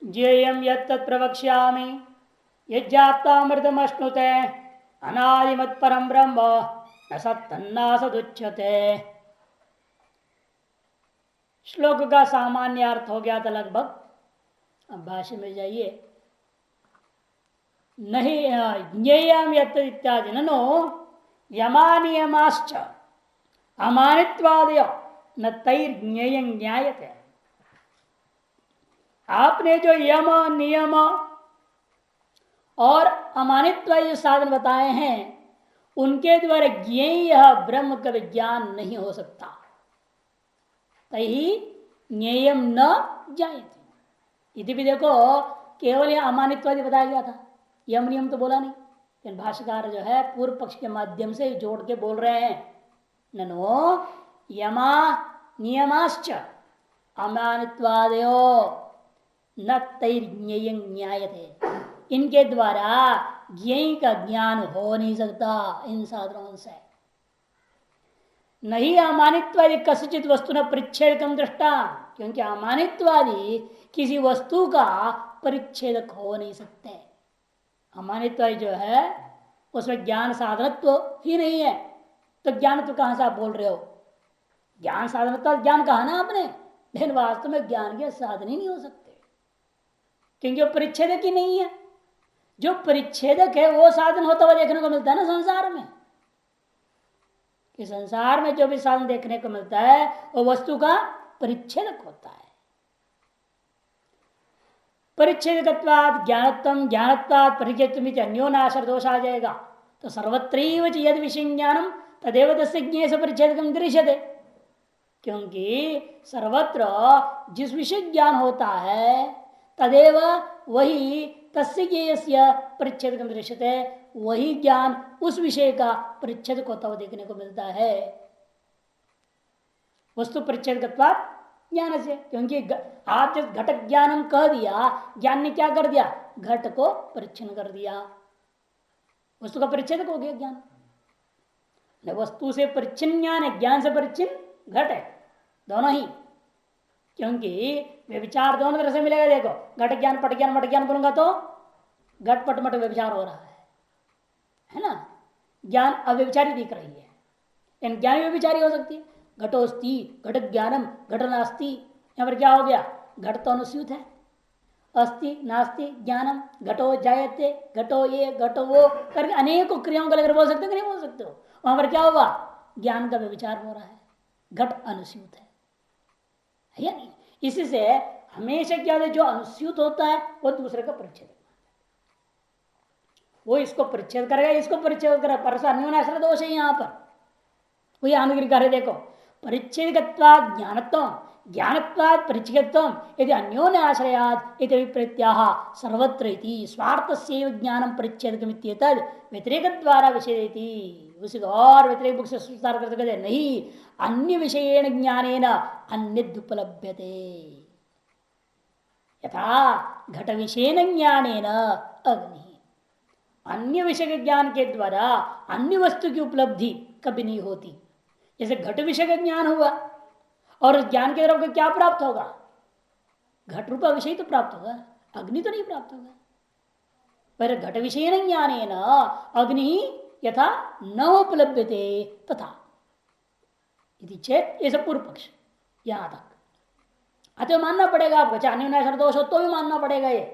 ज्ञेयं यत्तत् प्रवक्ष्यामि यज्जात्वामृतमश्नुते अनादिमत्परं ब्रह्म न सत्तन्नासदुच्यते। श्लोक का सामान्य अर्थ हो गया था लगभग। अब भाष्य में जाइए। नहीं ज्ञेयम यत् इत्यादि ननो यमानियमाश्च अमानित्वादय न तैर्ज्ञेय ज्ञायते। आपने जो यम नियम और अमानित्व जो साधन बताए हैं उनके द्वारा ज्ञेय ब्रह्म का विज्ञान नहीं हो सकता। तही ज्ञेयम न ज्ञायते। यदि भी देखो केवल यह अमानित्वादि बताया गया था, यम नियम तो बोला नहीं। लेकिन भाष्यकार जो है पूर्व पक्ष के माध्यम से जोड़ के बोल रहे हैं ननो यमा नियमाश्च अमानित्वादयो न तैर्ज्ञेय ज्ञायते। इनके द्वारा ज्ञेय का ज्ञान हो नहीं सकता इन साधनों से। नहीं अमानित्वादि कसिचित वस्तु न परिच्छेदकम दृष्टा, क्योंकि अमानित्वादि किसी वस्तु का परिच्छेदक हो नहीं सकते। अमानित्वादि जो है उसमें ज्ञान साधनत्व ही नहीं है, तो ज्ञान तो कहां से आप बोल रहे हो? ज्ञान साधनत्व ज्ञान कहा ना आपने, लेकिन वास्तव में ज्ञान के साधन ही नहीं हो सकते क्योंकि वो परिच्छेदक ही नहीं है। जो परिच्छेदक है वो साधन होता हुआ देखने को मिलता है ना संसार में। कि संसार में जो भी साधन देखने को मिलता है वो वस्तु का परिच्छेदक होता है। परिच्छेदकत्वात् ज्ञानत्वं ज्ञानत्वात् परिच्छेदत्वमिति अन्योनाश्रय दोष आ जाएगा। तो सर्वत्रैव यद विषय ज्ञानम तदेव तस्य ज्ञेय से परिच्छेदकम दृश्यते। क्योंकि सर्वत्र जिस विषय ज्ञान होता है तदेव वही तस्य ज्ञेयस्य परिच्छेदकम दृश्यते, वही ज्ञान उस विषय का परिच्छेदक होता हुआ देखने को मिलता है। वस्तु परिच्छेदकत्वात् ज्ञान से, क्योंकि आप जब घटक ज्ञानम कह दिया, ज्ञान ने क्या कर दिया? घट को परिच्छिन्न कर दिया, वस्तु का परिच्छेदक हो गया ज्ञान। वस्तु से परिच्छिन्न ज्ञान है, ज्ञान से परिच्छिन्न घट है, दोनों ही। क्योंकि वे विचार दोनों तरह से मिलेगा। देखो घट ज्ञान पट ज्ञान मट ज्ञान बोलूंगा तो घट पट मट व्यभिचार हो रहा है ना। ज्ञान अव्यभिचारी दिख रही है, लेकिन ज्ञान व्यभिचारी हो सकती है। घटोस्ति घट ज्ञानम घट नास्ति, यहां पर क्या हो गया? घट तो अनुस्यूत है, अस्ति नास्ति ज्ञानम, घटो जायते घटो ये घटो वो करके अनेकों क्रियाओं को लेकर बोल सकते हो कि नहीं बोल सकते हो? वहां पर क्या होगा? ज्ञान का व्यभिचार हो रहा है, घट अनुस्यूत है या नहीं? इसी से हमेशा क्या है, जो अनुस्यूत होता है वो दूसरे का परिच्छेद, वो इसको परिच्छेद करेगा, इसको परिच्छेद करेगा। परसा अन्योनाश्रय दोष है यहाँ पर। वही आनुगिक कार्य देखो, परिच्छेदकत्वात् ज्ञानत्वं ज्ञानत्वात् परिच्छेदत्वं यदि अन्योन्य आश्रयात् इति विप्रत्याह सर्वत्र इति स्वार्थस्यैव ज्ञानं परिच्छेदकम् इत्येतद् व्यतिरेक द्वारा विषयेति। उसी और व्यतिरेक बुक से विस्तार करते कहते नहीं, अन्य विषयेण ज्ञानेन अन्यदुपलभ्यते। यथा घट विषयेण ज्ञानेन अग्नि, अन्य विषय के ज्ञान के द्वारा अन्य वस्तु की उपलब्धि कभी नहीं होती। जैसे घट विषय का ज्ञान हुआ और उस ज्ञान के द्वारा क्या प्राप्त होगा? घट रूपा विषय तो प्राप्त होगा, अग्नि तो नहीं प्राप्त होगा। पर घट विषय न ज्ञाने न अग्नि यथा न उपलब्धते तथा यदि चेत, ये सब पूर्व पक्ष यहां तक। अतः मानना पड़ेगा आपको, चाहे अन्योन्याश्रय दोष हो तो भी मानना पड़ेगा। ये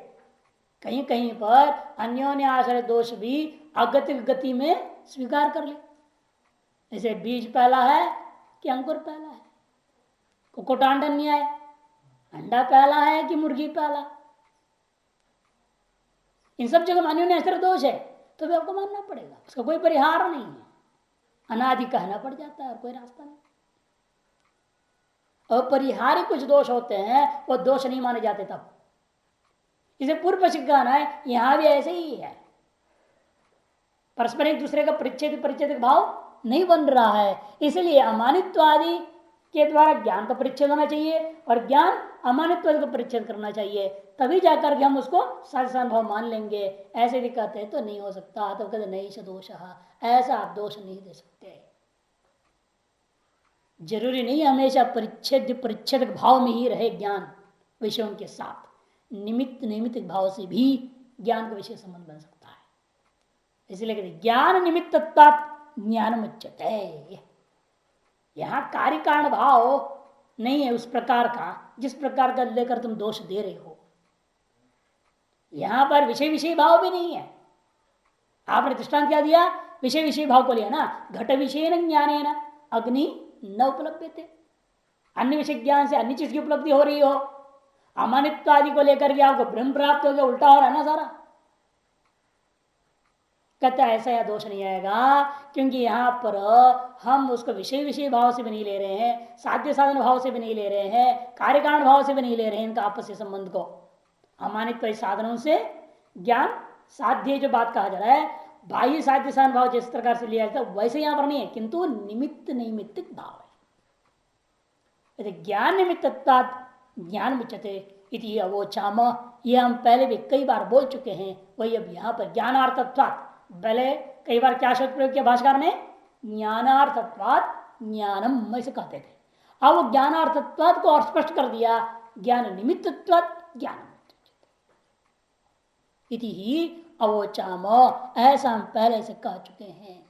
कहीं कहीं पर अन्योन्याश्रय दोष भी अगति गति में स्वीकार कर ले। जैसे बीज पहला है कि अंकुर पहला है, कुकुटांड न्याय, अंडा पहला है कि मुर्गी पहला, इन सब जगह अन्योन्याश्रय दोष है तो भी आपको मानना पड़ेगा। उसका कोई परिहार नहीं है, अनादि कहना पड़ जाता है और कोई रास्ता नहीं। अपरिहार्य कुछ दोष होते हैं वो दोष नहीं माने जाते तब। इसे पूर्व पक्ष कहना है यहां भी ऐसे ही है, परस्पर एक दूसरे का परिच्छेद भाव नहीं बन रहा है। इसलिए अमानित्वादि के द्वारा ज्ञान का परिच्छेद होना चाहिए और ज्ञान अमानित्वादि का परिच्छेद करना चाहिए, तभी जाकर के हम उसको साधारण भाव मान लेंगे। ऐसे भी कहते हैं तो नहीं हो सकता, तो कहते नहीं स दोष, ऐसा आप दोष नहीं दे सकते। जरूरी नहीं हमेशा परिच्छेद भाव में ही रहे ज्ञान विषयों के साथ। निमित्त नैमित्तिक भाव से भी ज्ञान का विषय संबंध बन सकता है। इसलिए कहते ज्ञान निमित्तत्वात् ज्ञान मुच्यते। यहां कार्य कारण भाव नहीं है उस प्रकार का जिस प्रकार का लेकर तुम दोष दे रहे हो। यहां पर विषय विषय भाव भी नहीं है। आपने दृष्टांत क्या दिया? विषय विषय भाव को लिया ना, घट विषय न ज्ञाने न अग्नि न उपलब्ध थे। अन्य विषय ज्ञान से अन्य चीज की उपलब्धि हो रही हो, अमानित्व आदि को लेकर के आपको ब्रह्म प्राप्त हो गया, उल्टा हो रहा है ना सारा। कहता ऐसा या दोष नहीं आएगा, क्योंकि यहां पर हम उसको विषय विषय भाव से भी नहीं ले रहे हैं, साध्य साधन भाव से भी नहीं ले रहे हैं, कार्यकारण भाव से भी नहीं ले रहे हैं इनका आपस के संबंध को। अमानित्व साधनों से ज्ञान साध्य जो बात कहा जा रहा है, बाह्य साध्य साधन भाव जिस प्रकार से लिया जाता है वैसे यहां पर नहीं है, किंतु निमित्त नैमित्तिक भाव है। ज्ञान निमित्तत्वात् ज्ञान मुच्यते इति अवोचाम, ये हम पहले भी कई बार बोल चुके हैं। वही अब यहाँ पर ज्ञानार्थत्वात्, पहले कई बार क्या शब्द प्रयोग किया भाष्यकार ने? ज्ञानार्थत्वात् ज्ञानम ऐसे कहते थे। अब वो ज्ञानार्थत्वात् को और स्पष्ट कर दिया, ज्ञान निमित्तत्वात् ज्ञानम इति ही अवोचाम, ऐसा हम पहले से कह चुके हैं।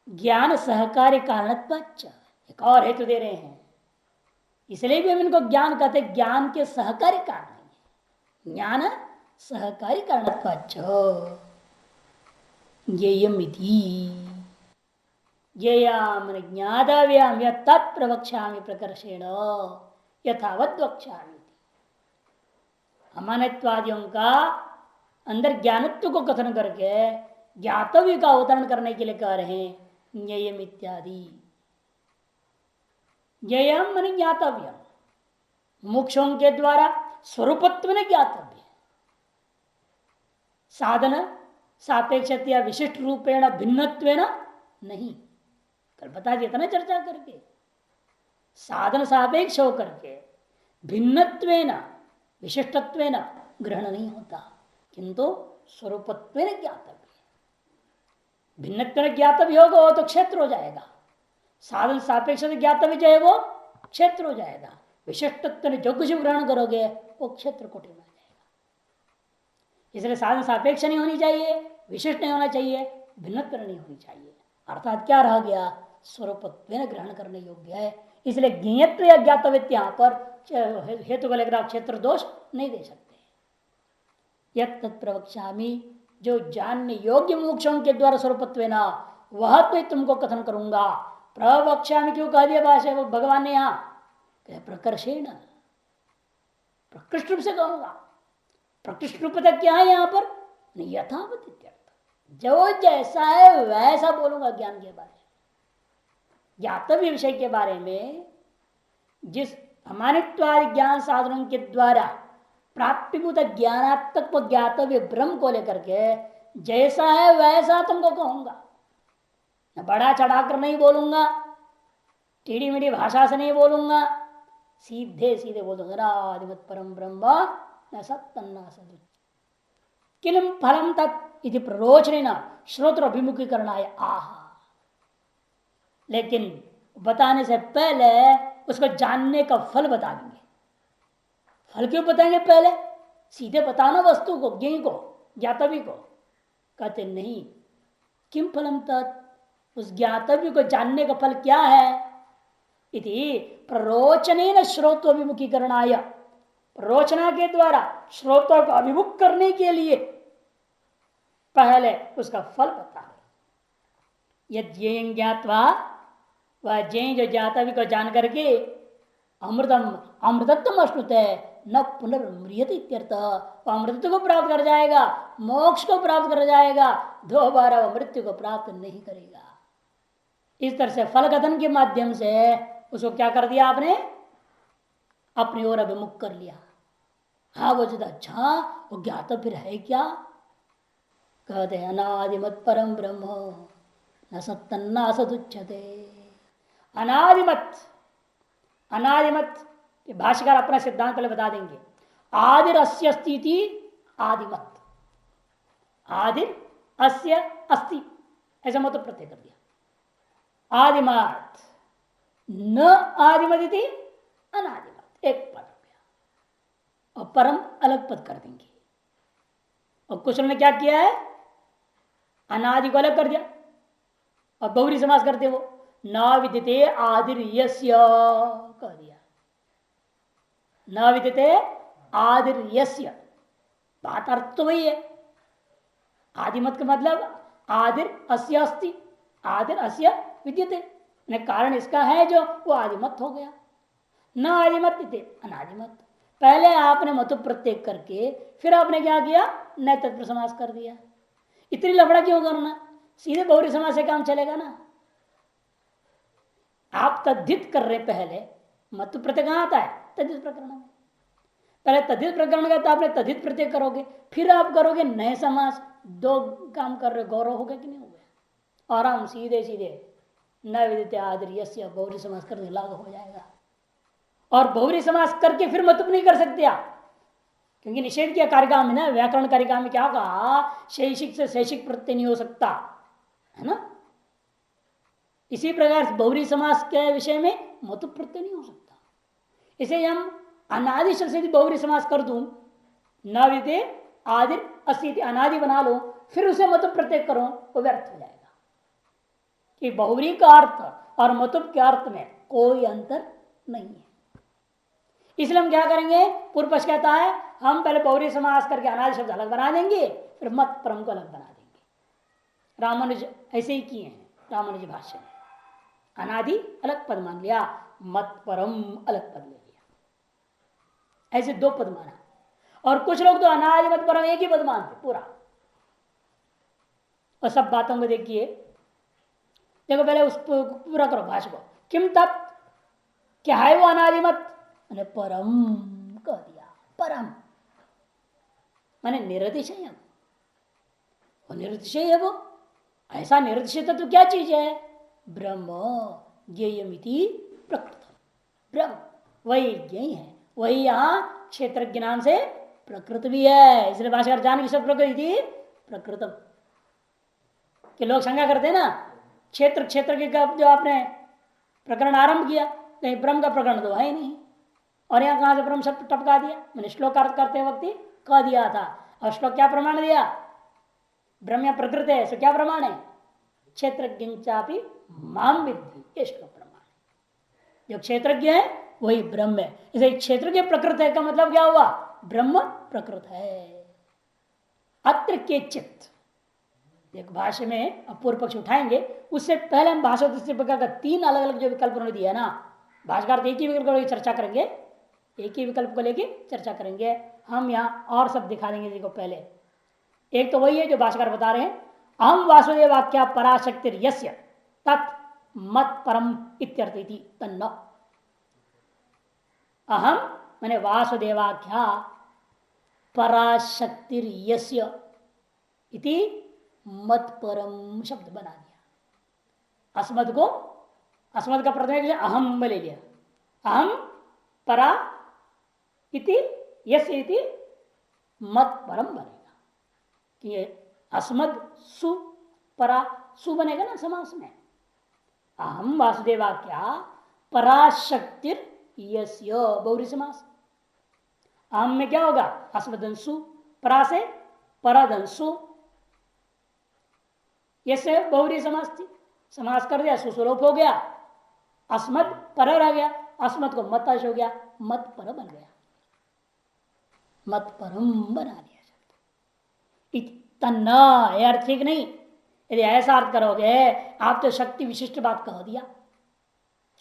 ज्ञान सहकारी कारणत्वाच्च, एक और हेतु दे रहे हैं, इसलिए भी हम इनको ज्ञान कहते हैं, ज्ञान के सहकारी कारण है। ज्ञान सहकारी कारणत्वाच्च ज्ञेयम् इति, ज्ञेयम् ज्ञातव्यम् यत् तत् प्रवक्ष्यामि प्रकर्षेण यथावत् वक्ष्यामि। अमानित्वादियों का अंदर ज्ञानत्व को कथन करके ज्ञातव्य का अवतरण करने के लिए कह रहे हैं ज्ञेयम् इत्यादि। ज्ञेयम् माने ज्ञातव्य, मोक्षों के द्वारा स्वरूपत्व ने ज्ञातव्य, साधन सापेक्षतया विशिष्ट रूपेण भिन्नत्वेन नहीं। कल बता दिया था ना चर्चा करके, साधन सापेक्ष होकर के भिन्नत्वेन विशिष्टत्वेन ग्रहण नहीं होता, किंतु स्वरूपत्वेन ज्ञातव्य। भिन्नत्वेन ज्ञातव्य होगा वो तो क्षेत्र हो जाएगा, साधन सापेक्ष ज्ञातव्य जो है वो क्षेत्र हो जाएगा, विशिष्टत्व ने जो कुछ ग्रहण करोगे वो क्षेत्र कोटि में आ जाएगा। इसलिए साधन सापेक्ष नहीं होनी चाहिए, विशिष्ट नहीं होना चाहिए, भिन्नत्व नहीं होनी चाहिए। अर्थात क्या रह गया? स्वरूपत्व ग्रहण करने योग्य है। इसलिए ज्ञेयत्व या ज्ञातव्य यहाँ पर हेतु को लेकर आप क्षेत्र दोष नहीं दे सकते। यत् तत् प्रवक्ष्यामि, जो जानने योग्य मोक्षों के द्वारा स्वरूपत्व ना, वह तो तुमको कथन करूंगा। प्रवक्ष्यामि क्यों कह दिया भाषा भगवान ने? यहाँ प्रकर्षेण, प्रकृष्ट रूप से कहूंगा। प्रकृष्ट रूप तक क्या है यहाँ पर? यथावत इत्यर्थ, जो जैसा है वैसा बोलूंगा ज्ञान के बारे में, ज्ञातव्य विषय के बारे में। जिस अमानित्वादि ज्ञान साधनों के द्वारा प्राप्तिभूत ज्ञानात्मक को ज्ञातव्य ब्रह्म को लेकर के जैसा है वैसा तुमको कहूंगा। बड़ा चढ़ाकर नहीं बोलूंगा, टीढ़ी मीढ़ी भाषा से नहीं बोलूंगा, सीधे सीधे बोल दूंगा अनादिमत् परम ब्रह्म न सत्तन्ना सदुच्च किलम फलम तत् इति प्ररोचनेन श्रोत्र अभिमुखीकरणाय आह। लेकिन बताने से पहले उसको जानने का फल बता देंगे। फल क्यों बताएंगे? पहले सीधे बताना वस्तु को, ज्ञेय को, ज्ञातव्य को। कहते नहीं, किम फलम तत्, उस ज्ञातव्य को जानने का फल क्या है? इति प्ररोचनेन श्रोत्र अभिमुखीकरणाय, प्ररोचना के द्वारा श्रोतों को अभिमुख करने के लिए पहले उसका फल बता रहे। यद ज्ञेयं ज्ञात्वा, वह ज्ञेय जो ज्ञातव्य को जान करके अमृतम अमृतत्व अश्नुते न पुनर्म्रियते इत्यर्थ, वह अमृतत्व को प्राप्त कर जाएगा, मोक्ष को प्राप्त कर जाएगा, दोबारा वह मृत्यु को प्राप्त नहीं करेगा। इस तरह से फल कथन के माध्यम से उसको क्या कर दिया आपने? अपनी ओर अभिमुख कर लिया। हाँ वो जो अच्छा वो ज्ञातव्य फिर है क्या? कहते हैं अनादिमत् परम ब्रह्म न सत्तन्ना सदुच्यते। अनादिमत, अनादिमत भाष्यकार अपना सिद्धांत पहले बता देंगे। आदिर अस्य अस्ति आदिमत, आदिर अस्य अस्ति ऐसा मत प्रत्यय कर दिया। आदिमत न आदिमत इति अनादिमत, एक पद। और परम अलग पद कर देंगे। और कुछ ने क्या किया है, अनादि को अलग कर दिया और बहुरी समास करते वो न विदिते आदिर यस्य कह दिया। न विदिते आदिर यस्य, बात अर्थ तो वही है। आदिमत का मतलब आदिर अस्य अस्ति, आदिर अस्य विद्यते, कारण इसका है जो वो आदिमत हो गया। न आदिमत थे अनादिमत। पहले आपने मतु प्रत्यय करके फिर आपने क्या किया, न तत्पुरुष समास कर दिया। इतनी लफड़ा क्यों करना, सीधे बहुरी समास से काम चलेगा ना। आप तद्धित कर रहे पहले, मतु प्रत्यय कहां आता है, तद्धित प्रकरण में। पहले तद्धित प्रकरण का तो आपने तद्धित प्रत्यय करोगे, फिर आप करोगे नए समास। दो काम कर रहे, गौरव हो गया कि नहीं हो गया। और हम सीधे सीधे न विदिते आदिर यस्य बहुरी समास करने लागू हो जाएगा। और बहुरी समास करके फिर मतुप नहीं कर सकते आप, क्योंकि निषेध किया कार्यकाल में ना, व्याकरण कार्यकाल में क्या कहा, शैषिक से शैषिक प्रत्यय नहीं हो सकता है ना। इसी प्रकार से बहुरी समास के विषय में मतुप प्रत्यय नहीं हो सकता। इसे हम अनादि शब्द से बहुरी समास कर दूं, न विदे आदि अस्ति अनादि बना लो, फिर उसे मतुप प्रत्यय करो, वो व्यर्थ हो जाएगा। कि बहुरी का अर्थ और मतुप के अर्थ में कोई अंतर नहीं है। इसलिए हम क्या करेंगे, पूर्व पक्ष कहता है हम पहले बहुरी समास करके अनादि शब्द अलग बना देंगे, फिर मत परम को अलग बना देंगे। रामानुज ऐसे ही किए हैं। रामानुज भाष्य में अनादि अलग पद मान लिया, मत परम अलग पद ले लिया, ऐसे दो पद माना। और कुछ लोग तो अनादि मत परम एक ही पद मानते पूरा। और सब बातों को देखिए, देखो पहले उस पूरा करो भाष्य को। किम तब, क्या है वो अनादि मत, मैंने परम कह दिया। परम माने निरतिशय, वो निरतिशय है। वो ऐसा निरतिशय तो क्या चीज है, ब्रह्म ज्ञेयमिति प्रकृत। ब्रह्म वही ज्ञेय है, वही यहाँ क्षेत्रज्ञ नाम से प्रकृत भी है। इसलिए भाषा जान की सब प्रकृति प्रकृतम के लोग शंका करते हैं ना, क्षेत्र क्षेत्र के जो आपने प्रकरण आरंभ किया, कहीं ब्रह्म का प्रकरण तो है ही नहीं, और यहाँ कहां से ब्रह्म शब्द टपका दिया। मैंने श्लोक अर्थ करते वक्त ही कह दिया था। और श्लोक क्या प्रमाण दिया, ब्रह्म या प्रकृत है, सो क्या प्रमाण है, क्षेत्रज्ञ माम विद्धि, ये श्लोक प्रमाण। जो क्षेत्रज्ञ है वही ब्रह्म है। इसे क्षेत्रज्ञ प्रकृत है का मतलब क्या हुआ, ब्रह्म प्रकृत है। अत्र के चित्त, एक भाष्य में अपूर्व पक्ष उठाएंगे, उससे पहले हम भाषा दृष्टि प्रकार का तीन अलग अलग जो विकल्प उन्होंने दिया ना, भाष्यकार एक ही विकल्प को चर्चा करेंगे, एक ही विकल्प को लेके चर्चा करेंगे। हम यहाँ और सब दिखा देंगे। देखो पहले एक तो वही है जो भाष्यकार बता रहे हैं, अहम वासुदेव वाक्या पराशक्तिर यस्य तत् मत परम इत्यर्थ इति तन्न। अहम माने वासुदेवाख्या पराशक्तिर यस्य इति मत परम शब्द बना दिया। अस्मद को, अस्मद का प्रथम अहम में ले लिया, अहम परा इति यस्य इति मत परम बनेगा। ये अस्मद सु परा सु बनेगा ना समास में। अहम वासुदेवाख्या पराशक्तिर यस्य बहुरी समास। अहम में क्या होगा, अस्मदंसु, परा से परादंसु, यसे बहुरी समास थी, समास कर दिया, सुस्वरूप हो गया, अस्मद पर रह गया, अस्मद को मताश हो गया, मत पर बन गया, मत परम बना दिया शब्द। तन्ना यह अर्थ ठीक नहीं। यदि ऐसा अर्थ करोगे आप तो शक्ति विशिष्ट बात कह दिया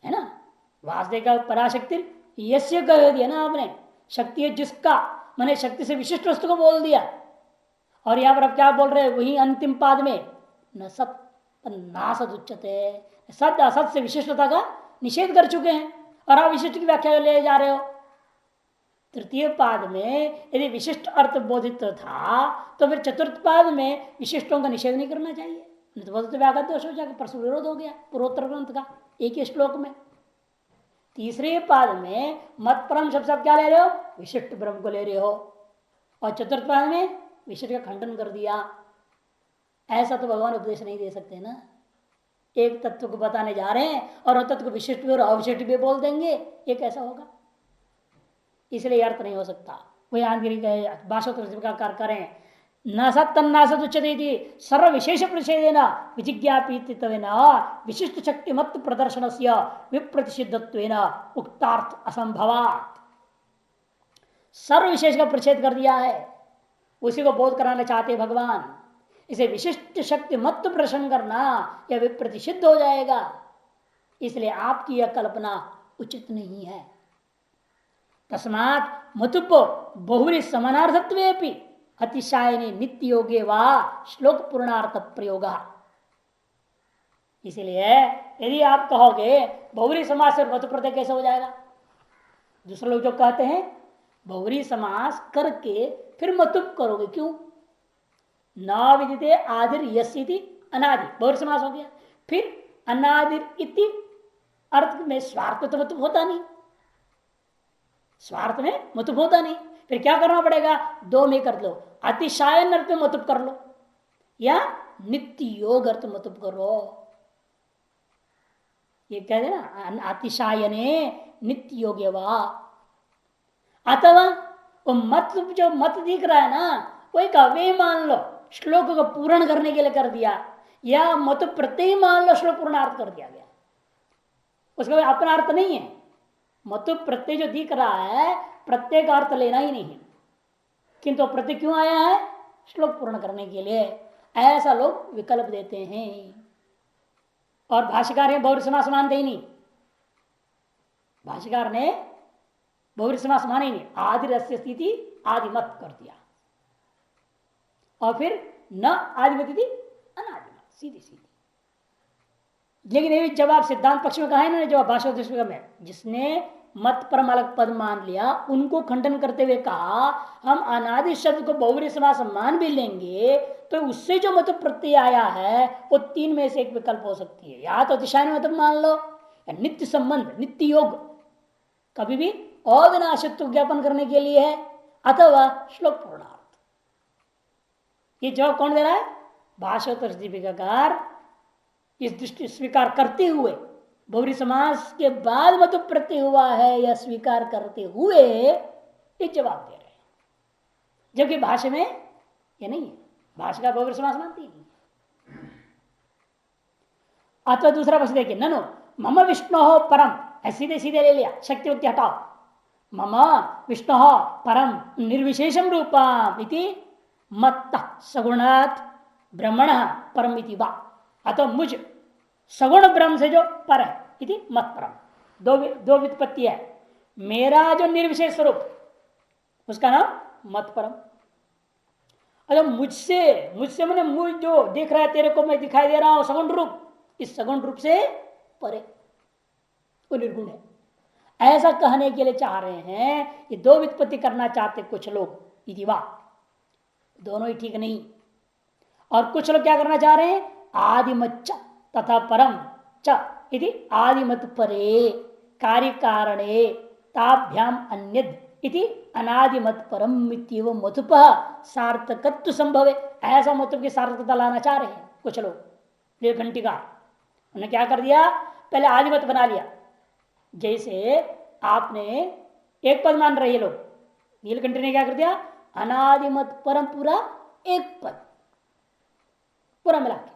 है ना। वासुदेव का पराशक्ति यस्य कह दिया ना आपने, शक्ति है जिसका, मैंने शक्ति से विशिष्ट वस्तु को बोल दिया। और यहां पर आप क्या बोल रहे हैं, वही अंतिम पाद में न सत नासत उच्चते, सत असत से विशिष्टता का निषेध कर चुके हैं और आप विशिष्ट की व्याख्या ले जा रहे हो। तृतीय पाद में यदि विशिष्ट अर्थ बोधित था तो फिर चतुर्थ पाद में विशिष्टों का निषेध नहीं करना चाहिए, नहीं तो व्याघात दोष हो जाएगा, परस्पर विरोध हो गया पूर्वोत्तर ग्रंथ का एक ही श्लोक में। तीसरे पाद में मत परम शब्द आप क्या ले रहे हो, विशिष्ट ब्रह्म को ले रहे हो, और चतुर्थ पाद में विशिष्ट का खंडन कर दिया। ऐसा तो भगवान उपदेश नहीं दे सकते ना। एक तत्व को बताने जा रहे हैं और वह तत्व को विशिष्ट भी और अविशिष्ट भी बोल देंगे, ये कैसा होगा। इसलिए अर्थ नहीं हो सकता। वही आंतरिक भाषोत्कार करें न सत्तन्नासत उच्यते सर्व विशेष प्रतिषेधेन विजिज्ञापितत्वेन विशिष्ट शक्तिमत् प्रदर्शन से विप्रतिषिद्धत्वेन उक्तार्थ असंभवात्। सर्व विशेष का प्रतिषेध कर दिया है, उसी को बोध कराना चाहते भगवान। इसे विशिष्ट शक्ति मत प्रदर्शन करना यह विप्रतिषिद्ध हो जाएगा, इसलिए आपकी यह कल्पना उचित नहीं है। तस्मात् मतुपो बहुरी समानार्थत्वेपि अतिशायने नित्य योगे वा श्लोक पूर्णार्थ प्रयोग। इसलिए यदि आप कहोगे बहुरी समास से मतु प्रत्यय कैसे हो जाएगा, दूसरे लोग जो कहते हैं बहुरी समास करके फिर मतुप करोगे, क्यों? न विदिते आदिर यस्ति अनादि बहुरी समास हो गया, फिर अनादिर इति अर्थ में स्वार्थ तो मतुप होता नहीं, स्वार्थ में मतुप होता नहीं, फिर क्या करना पड़ेगा? दो में कर लो, अतिशायन अर्थ में मतुप कर लो या नित्य योग अर्थ मतुप करो। ये कह देना अतिशायने नित्य योगे वा, अथवा वो मत जो मत दिख रहा है ना वही का वे मान लो श्लोक को पूर्ण करने के लिए कर दिया, या मत प्रत्यय मान लो श्लोक पूर्णार्थ कर दिया गया, उसका अपना अर्थ नहीं है। मतु प्रत्यय जो दिख रहा है प्रत्येक अर्थ लेना ही नहीं है, किंतु प्रत्यय क्यों आया है? श्लोक पूर्ण करने के लिए। ऐसा लोग विकल्प देते हैं और भाष्यकार बहुरी समास मानते ही नहीं। भाष्यकार ने बहुरी समास माने नहीं, आदि रस्य स्थिति आदिमत कर दिया और फिर न आदिमत थी अनादिमत, सीधी सीधी। लेकिन ये जवाब सिद्धांत पक्ष में कहा है ना, जवाब भाषा में जिसने मत परम अलग पद मान लिया उनको खंडन करते हुए कहा हम अनादि शब्द को बहुरी समास मान भी लेंगे तो उससे जो मत प्रत्यय आया है वो तीन में से एक विकल्प हो सकती है, या तो अतिशायन मतलब मान लो, या नित्य संबंध नित्य योग कभी भी अविनाशित्व ज्ञापन करने के लिए है, अथवा श्लोक पूर्णार्थ। ये जवाब कौन दे रहा है? भाष्योत्तर दीपिकाकार इस दृष्टि स्वीकार करते हुए बहुरी समास के बाद मत प्रत्यय हुआ है या स्वीकार करते हुए ये जवाब दे रहे हैं, जबकि भाषा में ये नहीं है, भाषा का बहुरी समास मानती है। अथवा दूसरा पक्ष देखिए, ननु मम विष्णु हो परम, सीधे सीधे ले लिया, शक्ति वक्ति हटाओ, मम विष्णु परम निर्विशेषम रूपम इति मत्त सगुणात् ब्रह्मण परम इति वा, अतः मुझ सगुण ब्रह्म से जो पर है इति मत परम। दो व्युत्पत्ति है, मेरा जो निर्विशेष स्वरूप उसका नाम मत परम, अगर मुझसे मैंने मुझ जो देख रहा है तेरे को मैं दिखाई दे रहा हूं सगुण रूप, इस सगुण रूप से परे वो निर्गुण है, ऐसा कहने के लिए चाह रहे हैं। ये दो व्युत्पत्ति करना चाहते कुछ लोग, इति वा, दोनों ही ठीक नहीं। और कुछ लोग क्या करना चाह रहे हैं? आदिमच्च तथा परम च इति आदिमत परे कार्य कारणे ताभ्याम अन्यद इति अनादिमत परम इत्येव मतुप सार्थकत्व संभव है, ऐसा मतुप की सार्थकता लाना चाह रहे हैं कुछ लोग। नीलकंठिका उन्होंने क्या कर दिया, पहले आदिमत बना लिया, जैसे आपने एक पद मान रहे लोग, नीलकंठी ने क्या कर दिया, अनादिमत परम पूरा एक पद पूरा मिला के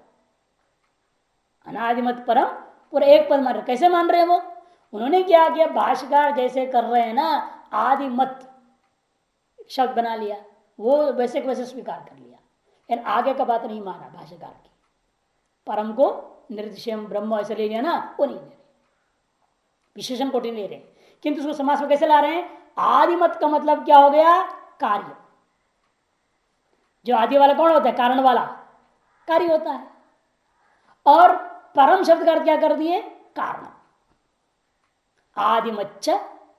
अनादिमत परम पूरा एक पद मान रहे। कैसे मान रहे हैं वो? उन्होंने क्या किया, भाष्यकार जैसे कर रहे हैं ना, आदिमत शब्द बना लिया, वो वैसे को वैसे स्वीकार कर लिया, लेकिन आगे का बात नहीं माना भाष्यकार की। परम को निर्दिशयम ब्रह्म ऐसे ले लिया ना, वो नहीं ले रहे, विशेषण कोटि ले रहे, किंतु उसको समास में कैसे ला रहे हैं? आदिमत का मतलब क्या हो गया? कार्य। जो आदि वाला कौन होता है? कारण वाला कार्य होता है, और परम शब्द का क्या कर दिए? कारण। आदिमच्च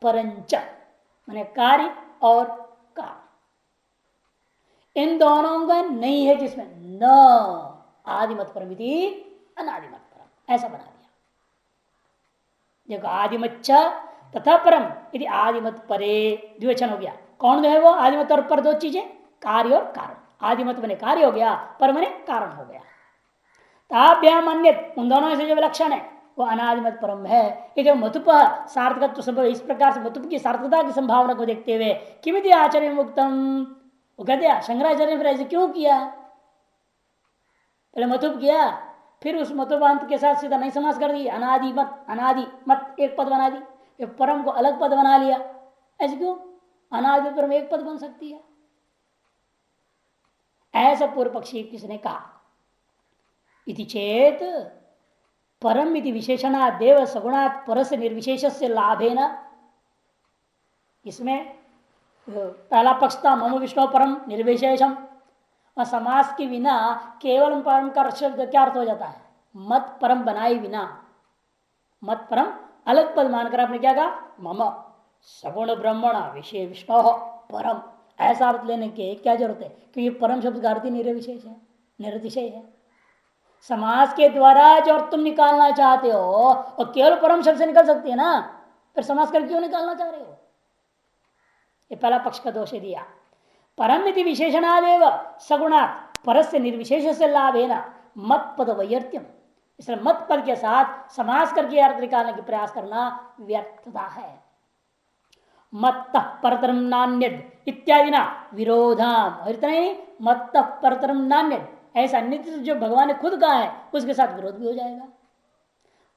परंच माने कार्य और कारण, इन दोनों का नहीं है जिसमें न आदिमत परमिति अनादिमत परम, ऐसा बना दिया। देखो आदिमच्च तथा परम यदि आदिमत परे द्विवचन हो गया, कौन है वो? आदिमत और पर दो चीजें, कार्य और कारण। आदिमत बने कार्य हो गया, पर मने कारण हो गया। ताभ्याम अन्य, उन दोनों से जो विलक्षण है, वो अनादिमत परम है। ये जो मतुप सार्थकत्व संभव, इस प्रकार से मतुप की सार्थकता की संभावना को देखते हुए किमिति आचार्य मुक्तम, वो कहते शंकराचार्य ने फिर ऐसे क्यों किया, पहले मतुप किया फिर उस मतुपांत के साथ सीधा नहीं समास कर दिया, अनादि मत, अनादि मत एक पद बना दी, फिर परम को अलग पद बना लिया, ऐसे क्यों, अनादि परम एक पद बन सकती है। ऐसा पूर्व पक्षी किसने कहा, इति चेत परम इति विशेषणा देव सगुणात् परस निर्विशेष से लाभेन, इसमें पहला पक्ष था मम विष्णु परम निर्विशेषम, और समास के बिना केवल परम का शब्द क्या अर्थ हो जाता है, मत परम बनाए बिना, मत परम अलग पद मानकर आपने क्या कहा, मम सगुण ब्रह्मण विषय विष्णु परम, ऐसा अर्थ लेने के क्या जरूरत है, क्योंकि परम शब्द का अर्थ ही निर्विशेष है, निर्तिशय है। समास के द्वारा जो तुम निकालना चाहते हो और केवल परम शब्द से निकल सकती है ना, फिर समास कर क्यों निकालना चाह रहे हो, ये पहला पक्ष का दोष दिया। परम इति विशेषणादेव सगुणात् परस्य निर्विशेष से लाभ है ना मत पद वैयर्थ्यम, इसलिए मत पद के साथ समास करके अर्थ निकालने की प्रयास करना व्यर्थता है। मत परतरम नान्यद इत्यादि ना विरोधाम, और इतना ही मत परतरम नान्यद, ऐसा नित्य जो भगवान ने खुद कहा है उसके साथ विरोध भी हो जाएगा।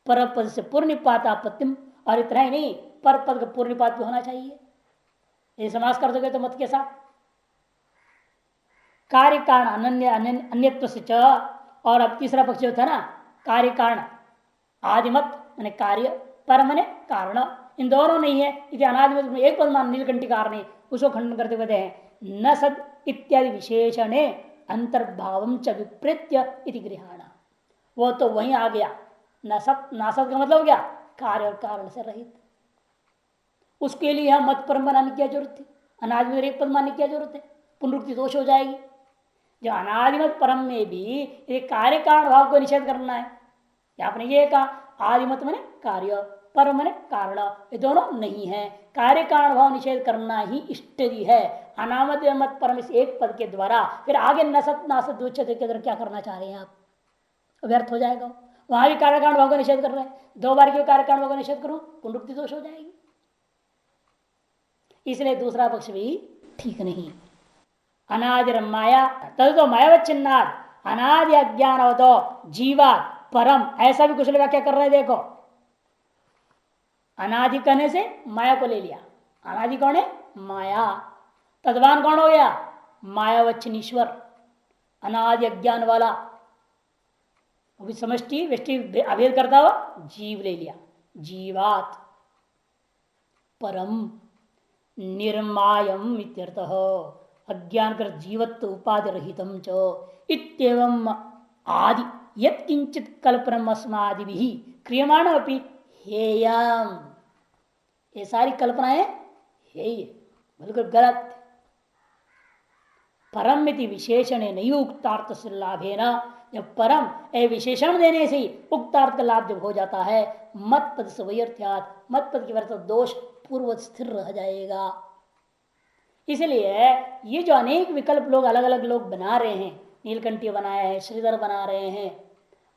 पर पद से पूर्ण निपात आपत्तिम, और इतना ही नहीं पर पद का पूर्ण निपात भी होना चाहिए, ये समास कर दोगे तो मत के साथ। कार्य कारण अनन्य अन्यत्व से च, और अब तीसरा पक्ष जो था ना कार्य कारण, आदिमत मैंने कार्य, पर मैंने कारण, इन दोनों नहीं है, इसे अनादिमत में एक पद मान नीलकंठी कारण, उसको खंडन करते हुए हैं न सद इत्यादि विशेषणे अंतर्भाव च विपरीत्य इति गृहाण, वो तो वहीं आ गया, नसत नासत का मतलब क्या, कार्य और कारण से रहित, उसके लिए यहां मत परम बनाने की क्या जरूरत थी, अनादिमत एक पद मानने की क्या जरूरत है, पुनरुक्ति दोष हो जाएगी। जो अनादिमत परम में भी ये कार्य कारण भाव को निषेध करना है, आपने ये कहा आदिमत मैंने कार्य, परम मैंने कारण, ये दोनों नहीं है, कार्य कारण भाव निषेध करना ही इष्टि है। अनामत मत परम इस एक पद के द्वारा फिर आगे नसत नासत दुच्छेद के द्वारा क्या करना चाह रहे हैं आप, व्यर्थ हो जाएगा। वहां भी कार्य कारण भाव का निषेध कर रहे हैं, दो बार के कार्य कारण भाव का निषेध करूं पुनरुक्ति दोष हो जाएगी, इसलिए दूसरा पक्ष भी ठीक नहीं। अनादिर माया तद तो मायावच्छिन्नाद अनादि अज्ञान हो तो जीवा परम, ऐसा भी कुछ व्याख्या कर रहे हैं। देखो अनादि कहने से माया को ले लिया, अनादि कौन है, माया, तद्वान कौन हो गया, मायावच्छिन्न ईश्वर, अनादि अज्ञान वाला, वो भी समष्टि व्यष्टि अभेद करता हुआ जीव ले लिया, जीवात परम निर्मायम इत्यर्थः, अज्ञान कर जीवत्व उपाधि रहितम च इत्येवं आदि यत्किंचित कल्पनम अस्मादि भी क्रियमाण अपि हेयम, ये सारी कल्पनाएं हेय, बिल्कुल गलत। परम इति विशेषण नहीं उक्तार्थ से लाभे न, जब परम ए विशेषण देने से ही उक्तार्थ का लाभ जब हो जाता है, मत पद से वैर्थ्यात, मत पद की वर्त दोष पूर्व स्थिर रह जाएगा। इसलिए ये जो अनेक विकल्प लोग अलग अलग लोग बना रहे हैं, नीलकंठी बनाया है, श्रीधर बना रहे हैं,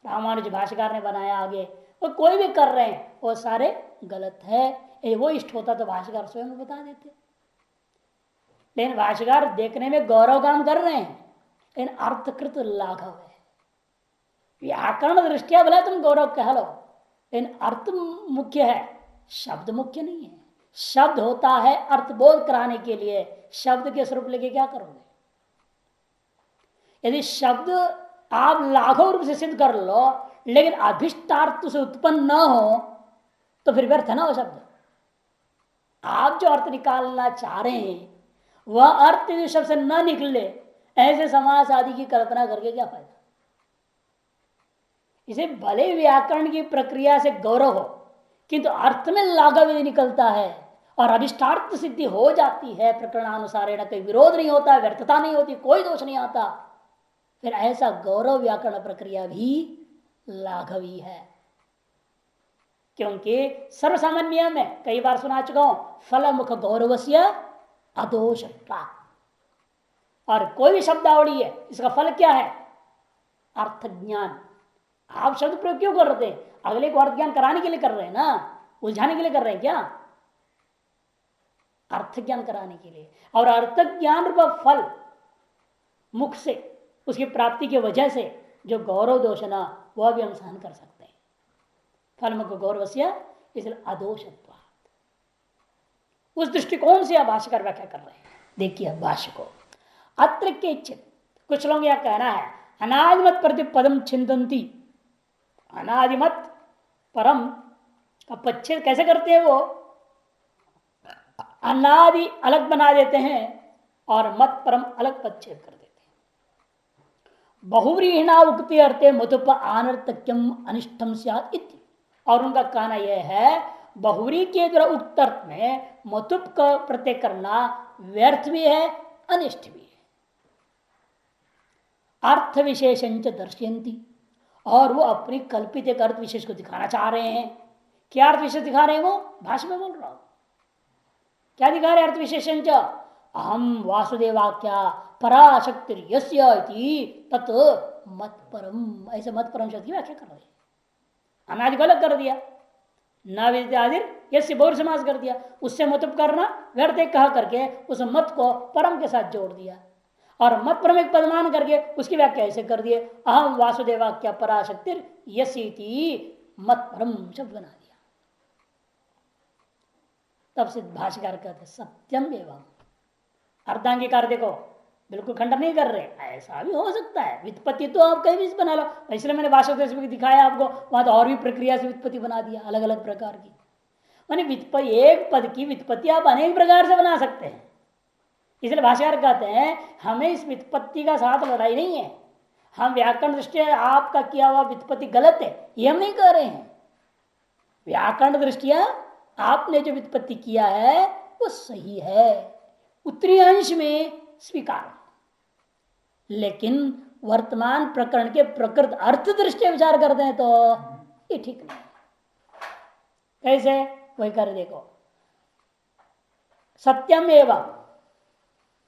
रामानुज भाष्यकार ने बनाया आगे, वो कोई भी कर रहे हैं वो सारे गलत है। वो इष्ट होता तो भाष्यकार स्वयं बता देते, लेकिन भाष्यकार देखने में गौरव काम कर रहे हैं, लेकिन अर्थकृत लाघव है। व्याकरण दृष्टिया भला तुम गौरव कह लो, लेकिन अर्थ मुख्य है, शब्द मुख्य नहीं है। शब्द होता है अर्थबोध कराने के लिए, शब्द के स्वरूप लेके क्या करोगे। यदि शब्द आप लाखों रूप से सिद्ध कर लो, लेकिन अभिष्टार्थ से उत्पन्न न हो तो फिर व्यर्थ है ना वो शब्द। आप जो अर्थ निकालना चाह रहे हैं वह अर्थ जो शब्द से न निकले, ऐसे समास आदि की कल्पना करके क्या फायदा। इसे भले व्याकरण की प्रक्रिया से गौरव हो, किंतु अर्थ में लाघव यदि निकलता है और अभिष्टार्थ सिद्धि हो जाती है प्रकरणानुसार, कोई विरोध नहीं होता, व्यर्थता नहीं होती, कोई दोष नहीं आता, फिर ऐसा गौरव व्याकरण प्रक्रिया भी लाघवी है। क्योंकि सर्वसामान्य नियम है, कई बार सुना चुका हूं, फल मुख गौरवस्य अदोषत्वा, और कोई भी शब्दावली है इसका फल क्या है, अर्थ ज्ञान। आप शब्द प्रयोग क्यों कर रहे हैं, अगले को अर्थ ज्ञान कराने के लिए कर रहे हैं ना, उलझाने के लिए कर रहे हैं क्या? अर्थ ज्ञान कराने के लिए। और अर्थ ज्ञान रूप फल मुख से उसकी प्राप्ति की वजह से जो गौरव दोष ना, वह भी हम सहन कर सकते हैं। फल मुख गौरवस्य इसलिए अदोषत्व। उस दृष्टिकोण से आप भाष्यकार व्याख्या कर रहे हैं। देखिए भाष्य को, अत्र के चित, कुछ लोग यह कहना है अनादिमत प्रति पदम छिंदंती, अनादिमत परम का पच्छेद कैसे करते हैं वो? अनादि अलग बना देते हैं और मत परम अलग पच्छेद कर देते हैं। बहुव्रीहिणा उक्ति अर्थे मधुप अनर्थक्यम अनिष्टम स्यात् इति। और उनका कहना यह है बहुरी के द्वारा उक्त अर्थ में मतुप का प्रत्यय करना व्यर्थ भी है, अनिष्ट भी है। अर्थ विशेषण दर्शयंती, और वो अपनी कल्पित एक अर्थ विशेष को दिखाना चाह रहे हैं। क्या अर्थ विशेष दिखा रहे हैं? वो भाष्य में बोल रहा हूं, क्या दिखा रहे अर्थ विशेषण? अहम वासुदेवाख्या पराशक्ति तत् मत परम, ऐसे मत परम शब्द की व्याख्या कर रहे हैं। अनादि को अलग कर दिया, न विद्यादिर यस्य बहुर समास कर दिया, उससे मतुप करना व्यर्थ कह करके उस मत को परम के साथ जोड़ दिया और मत परम एक पदमान करके उसकी व्याख्या ऐसे कर दिए, अहम वासुदेवाख्या पराशक्तिर यसी मत परम शब्द बना दिया। तब से भाष्यकार कहते सत्यम एवं अर्धांगीकार, देखो बिल्कुल खंडन नहीं कर रहे, ऐसा भी हो सकता है। व्युत्पत्ति तो आप कहीं भी बना लो, इसलिए मैंने भाषा में दिखाया आपको, वहां तो और भी प्रक्रिया से व्युत्पत्ति बना दिया अलग अलग प्रकार की। माने व्युत्पत्ति, एक पद की व्युत्पत्ति आप अनेक प्रकार से बना सकते हैं। इसलिए भाष्यकार कहते हैं हमें इस व्युत्पत्ति का साथ लड़ाई नहीं है, हम व्याकरण दृष्टिया आपका किया हुआ व्युत्पत्ति गलत है ये हम नहीं कह रहे हैं। व्याकरण दृष्टिया आपने जो व्युत्पत्ति किया है वो सही है, उत्तरी अंश में स्वीकार, लेकिन वर्तमान प्रकरण के प्रकृत अर्थ दृष्टि विचार करते हैं तो ये ठीक नहीं। कैसे? वही कर देखो, सत्यम एवं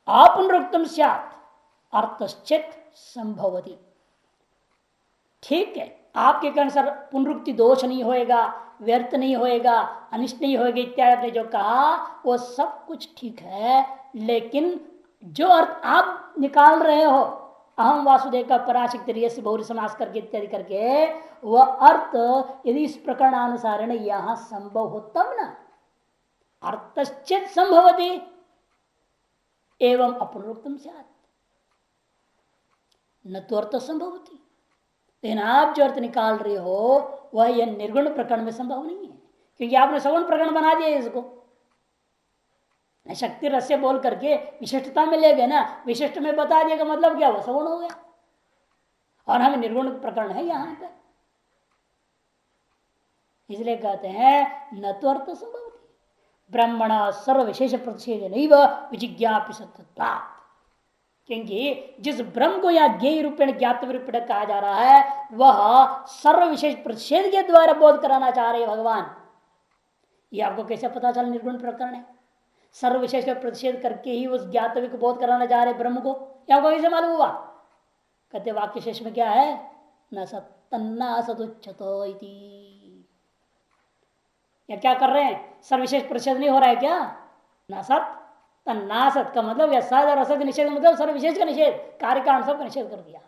आपुनरुक्तम स्यात् अर्थश्चित संभवति। ठीक है, आपके अनुसार पुनरुक्ति दोष नहीं होएगा, व्यर्थ नहीं होएगा, अनिष्ट नहीं होएगा इत्यादि आपने जो कहा वो सब कुछ ठीक है, लेकिन जो अर्थ आप निकाल रहे हो अहम वासुदेव का पराशक्ति से बहुरी समास करके इत्यादि करके, वह अर्थ यदि इस प्रकरणानुसार यहां संभव हो तब ना, अर्थश्चित संभवति एवं अपुनरुक्तम स्यात्, न तो अर्थ संभवती। लेकिन आप जो अर्थ निकाल रहे हो वह यह निर्गुण प्रकरण में संभव नहीं है, क्योंकि आपने सगुण प्रकरण बना दिया इसको। शक्ति रस्य बोल करके विशिष्टता में ले गए ना, विशिष्ट में बता दिया का मतलब क्या, वो सगुण हो गया और हमें निर्गुण प्रकरण है यहां पे। इसलिए कहते हैं न तो अर्थ संभव ब्रह्मण सर्व विशेष प्रतिषेध नहीं विजिज्ञापि सत्त्वात्, क्योंकि जिस ब्रह्म को यहाँ ज्ञेय रूपेण ज्ञातव्य रूपेण कहा जा रहा है वह सर्व विशेष प्रतिषेध के द्वारा बोध कराना चाह रहे भगवान। ये आपको कैसे पता चला निर्गुण प्रकरण है? सर्व विशेष का प्रतिषेध करके ही उस ज्ञातव्य को बोध कराना चाह रहे ब्रह्म को, या आपको कैसे मालूम हुआ? कहते वाक्य शेष में क्या है, न सत्तन्ना सदुच्चतो इति। या क्या कर रहे हैं, सर्वविशेष प्रतिषेध नहीं हो रहा है क्या? न सत तन्ना सत का मतलब या सद और असत निषेध मतलब सर्व विशेष का निषेध, कार्य कारण सब का निषेध कर दिया।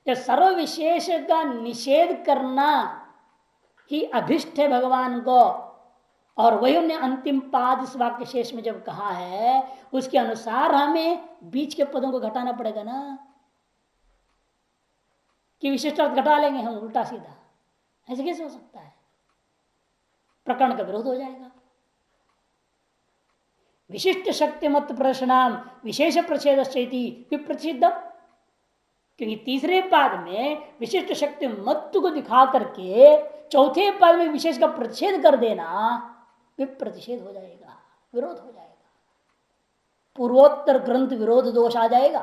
जब सर्व विशेष का निषेध करना ही अभिष्ट है भगवान को, और वही उन्हें अंतिम पाद इस वाक्य शेष में जब कहा है उसके अनुसार हमें बीच के पदों को घटाना पड़ेगा ना, कि विशिष्ट घटा लेंगे हम उल्टा सीधा, ऐसे कैसे हो सकता है? प्रकरण का विरोध हो जाएगा। विशिष्ट शक्ति मत प्रदर्शनाम विशेष प्रतिषेध विप्रसिद्ध, क्योंकि तीसरे पाद में विशिष्ट शक्ति मत्व को दिखा करके चौथे पाद में विशेष का प्रतिषेध कर देना विप्रतिषेध हो जाएगा, विरोध हो जाएगा, पूर्वोत्तर ग्रंथ विरोध दोष आ जाएगा।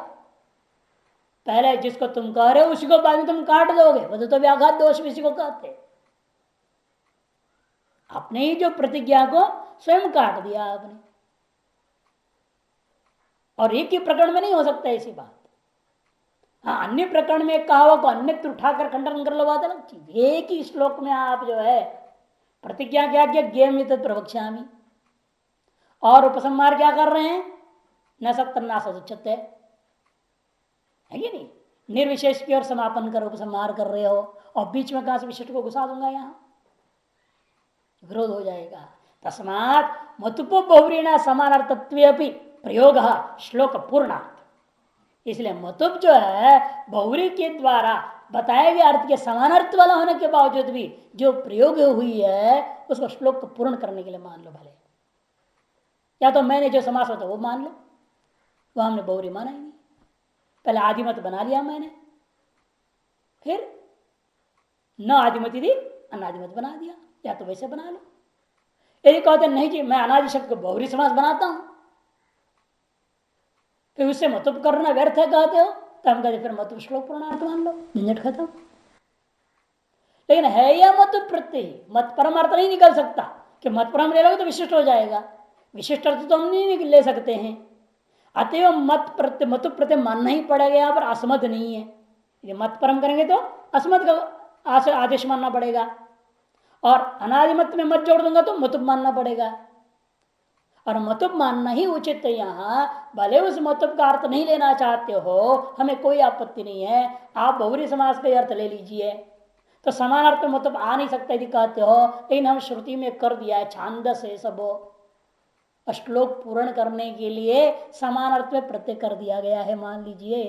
पहले जिसको तुम कह रहे हो उसी को बाद में तुम काट दोगे, वो तो व्याघात दोष भी इसी को कहते। अपने ही जो प्रतिज्ञा को स्वयं काट दिया आपने, और एक ही प्रकरण में नहीं हो सकता ऐसी बात। हाँ, अन्य प्रकरण में कहा हुआ को अन्यत्र उठाकर खंडन कर लो, बात अलग चीज। एक ही श्लोक में आप जो है प्रतिज्ञा क्या किया, ज्ञेय प्रवक्ष्यामि, और उपसंहार क्या कर रहे हैं, न सत्तर सदुच्यते है कि नहीं। निर्विशेष की ओर समापन कर उपसंहार कर रहे हो, और बीच में कहां से विशिष्ट को घुसा दूंगा, यहां विरोध हो जाएगा। तस्मात् मतुपो बहुरीणा समानार्थत्वे अपि प्रयोग श्लोक पूर्णार्थ। इसलिए मतुप जो है बहुरी के द्वारा बताए गए अर्थ के समानार्थ वाला होने के बावजूद भी जो प्रयोग हुई है उसको श्लोक को पूर्ण करने के लिए मान लो भले, या तो मैंने जो समास होता वो मान लो, वो हमने बहुरी माना ही नहीं। पहले आदिमत बना लिया मैंने, फिर न आदिमति थी अनादिमत बना दिया, या तो वैसे बना लो। यदि कहते नहीं जी मैं अनादि शब्द को बहुरी समास बनाता हूं, फिर उससे मतुप करना व्यर्थ है कहते हो, तो हम कहते फिर मतुप श्लोक पूर्णार्थ मान लो, झंझट खत्म। लेकिन है यह मतुप प्रत्यय, मत परमार्थ नहीं निकल सकता कि मत परम ले लोगे तो विशिष्ट हो जाएगा, विशिष्ट अर्थ तो हम नहीं ले सकते हैं। अतएव मत प्रत्यय मतुप प्रत्यय मानना ही पड़ेगा, यहां पर असमत नहीं है। यदि मत परम करेंगे तो असमत का आदेश मानना पड़ेगा, और अनादिमत में मत जोड़ दूंगा तो मतुप मानना पड़ेगा, और मतुप मानना ही उचित है। यहाँ भले उस मतुप का अर्थ नहीं लेना चाहते हो, हमें कोई आपत्ति नहीं है, आप बहुरी समास का अर्थ ले लीजिए, तो समान अर्थ में मतुप आ नहीं सकता यदि कहते हो। लेकिन हम श्रुति में कर दिया है, छांदस है सब, श्लोक पूर्ण करने के लिए समान अर्थ में प्रत्यय कर दिया गया है, मान लीजिए।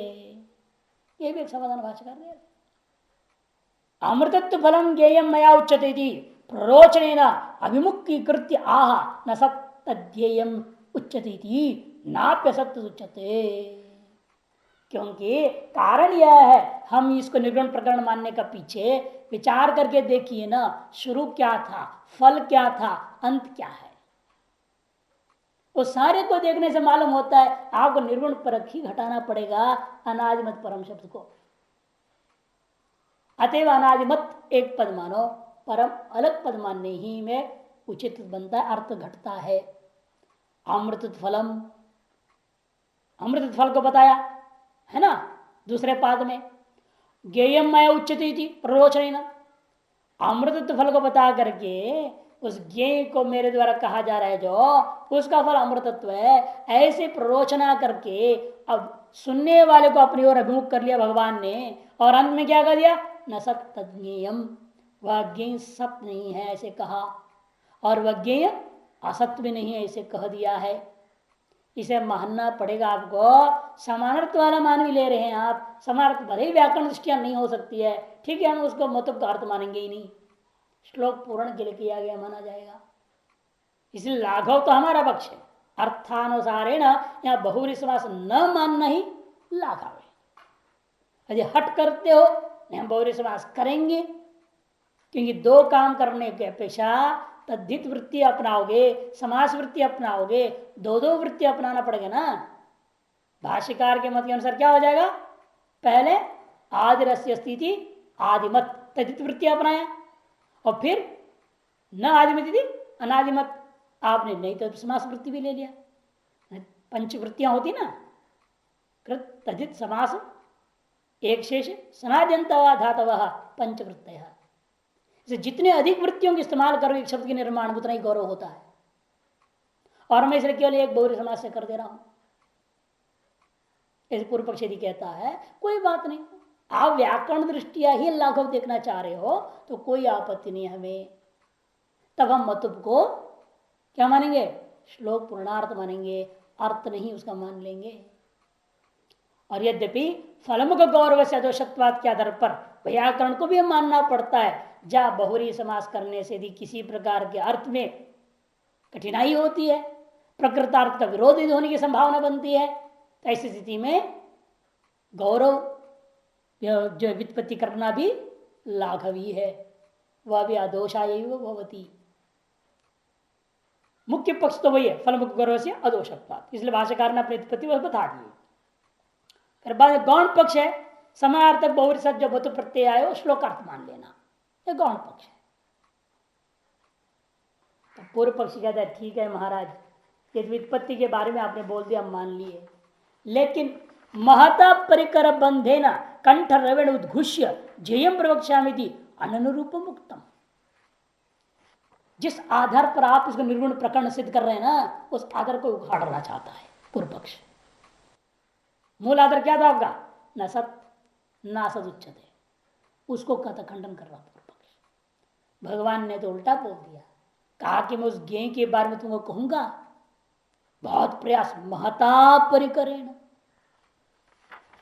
ये भी एक समाधान भाष्यकार दे। अमृतत्व फलम ज्ञेयम मया उच्यते प्ररोचनेन अभिमुखीकृत्य आह न सत्यध्येयम उच्यते नाप्य सत्य उच्यते। क्योंकि कारण यह है, हम इसको निर्गुण प्रकरण मानने का पीछे विचार करके देखिए ना, शुरू क्या था, फल क्या था, अंत क्या है, वो सारे को देखने से मालूम होता है आपको निर्गुण परक ही घटाना पड़ेगा अनादिमत परम शब्द को। अतएव अनादिमत एक पद मानो, परम अलग पद मानने ही में उचित बनता है, अर्थ घटता है। अमृत फलम, अमृत फल को बताया है ना दूसरे पाद में, ज्ञेयम मया उच्यते प्ररोचन, अमृत फल को बता करके उस ज्ञेय को मेरे द्वारा कहा जा रहा है जो उसका फल अमृतत्व है, ऐसे प्ररोचना करके अब सुनने वाले को अपनी ओर अभिमुख कर लिया भगवान ने, और अंत में क्या कर दिया, न सत्यम, वह ज्ञेय सत्य नहीं है ऐसे कहा, और वह ज्ञेय असत्य भी नहीं है ऐसे कह दिया है। इसे मानना पड़ेगा आपको, समानार्थ वाला मान भी ले रहे हैं आप, समानार्थ भले ही व्याकरण दृष्टिया नहीं हो सकती है, ठीक है, हम उसको मतलब का अर्थ मानेंगे ही नहीं, श्लोक पूर्ण के लिए किया गया माना जाएगा। इसलिए लाघव तो हमारा पक्ष है, अर्थानुसारेण यहाँ बहुरी समास न मानना ही लाघव है। यदि हट करते हो हम बहुरी समास करेंगे, क्योंकि दो काम करने के अपेक्षा तद्धित वृत्ति अपनाओगे, समास वृत्ति अपनाओगे, दो दो वृत्ति अपनाना पड़ेगा ना। भाष्यकार के मत के अनुसार क्या हो जाएगा, पहले आदिरस्य स्थिति आदिमत तद्धित वृत्ति अपनाया, और फिर न आदिमत थी अनादिमत आपने नहीं तो समास वृत्ति भी ले लिया। पंचवृत्तियां होती ना, कृत तद्धित समास एक शेष सनाद्यंतवा धातव पंचवृत्तयः, जितने अधिक वृत्तियों का इस्तेमाल करो एक शब्द के निर्माण उतना ही गौरव होता है, और मैं इसलिए केवल एक बहुरी समास से कर दे रहा हूं, ऐसे पूर्व पक्ष यदि कहता है कोई बात नहीं, आप व्याकरण दृष्टिया ही लाघव देखना चाह रहे हो तो कोई आपत्ति नहीं हमें, तब हम मतुब को क्या मानेंगे, श्लोक पूर्णार्थ मानेंगे, अर्थ नहीं उसका मान लेंगे। और यद्यपि फलमुख गौरव से अदोषत्वाद के आधार पर व्याकरण को भी मानना पड़ता है, जहां बहुरी समास करने से यदि किसी प्रकार के अर्थ में कठिनाई होती है, प्रकृतार्थ का विरोध होने की संभावना बनती है, तो ऐसी स्थिति में गौरव जो व्युत्पत्ति करना भी लाघवी है, वह भी अदोषाय भवती। मुख्य पक्ष तो वही है, फलमुख गौरव से अदोषत्वाद, इसलिए भाष्यकार ने अपनी उत्पत्ति वह बता दी। फिर बाद गौण पक्ष है, समानार्थक बहुरी सब जो भूत प्रत्यय आए वो श्लोकार्थ मान लेना, ये गौण पक्ष है। तो पूर्व पक्ष कहता है ठीक है महाराज, ये व्युत्पत्ति के बारे में आपने बोल दिया हम मान लिए, लेकिन महता परिकर बंधेन कंठ रवेण उद्घुष्य जयम प्रवक्ष्यामि अननुरूप मुक्तम। जिस आधार पर आप इसको निर्गुण प्रकरण सिद्ध कर रहे हैं ना, उस आधार को उखाड़ना चाहता है पूर्व पक्ष। मूल आधार क्या था आपका? न सत नासद उच्चते, उसको कहता खंडन कर रहा पूर्व पक्ष। भगवान ने तो उल्टा बोल दिया, कहा कि मैं उस ज्ञ के बारे में तुमको कहूंगा, बहुत प्रयास महता परिकरेण,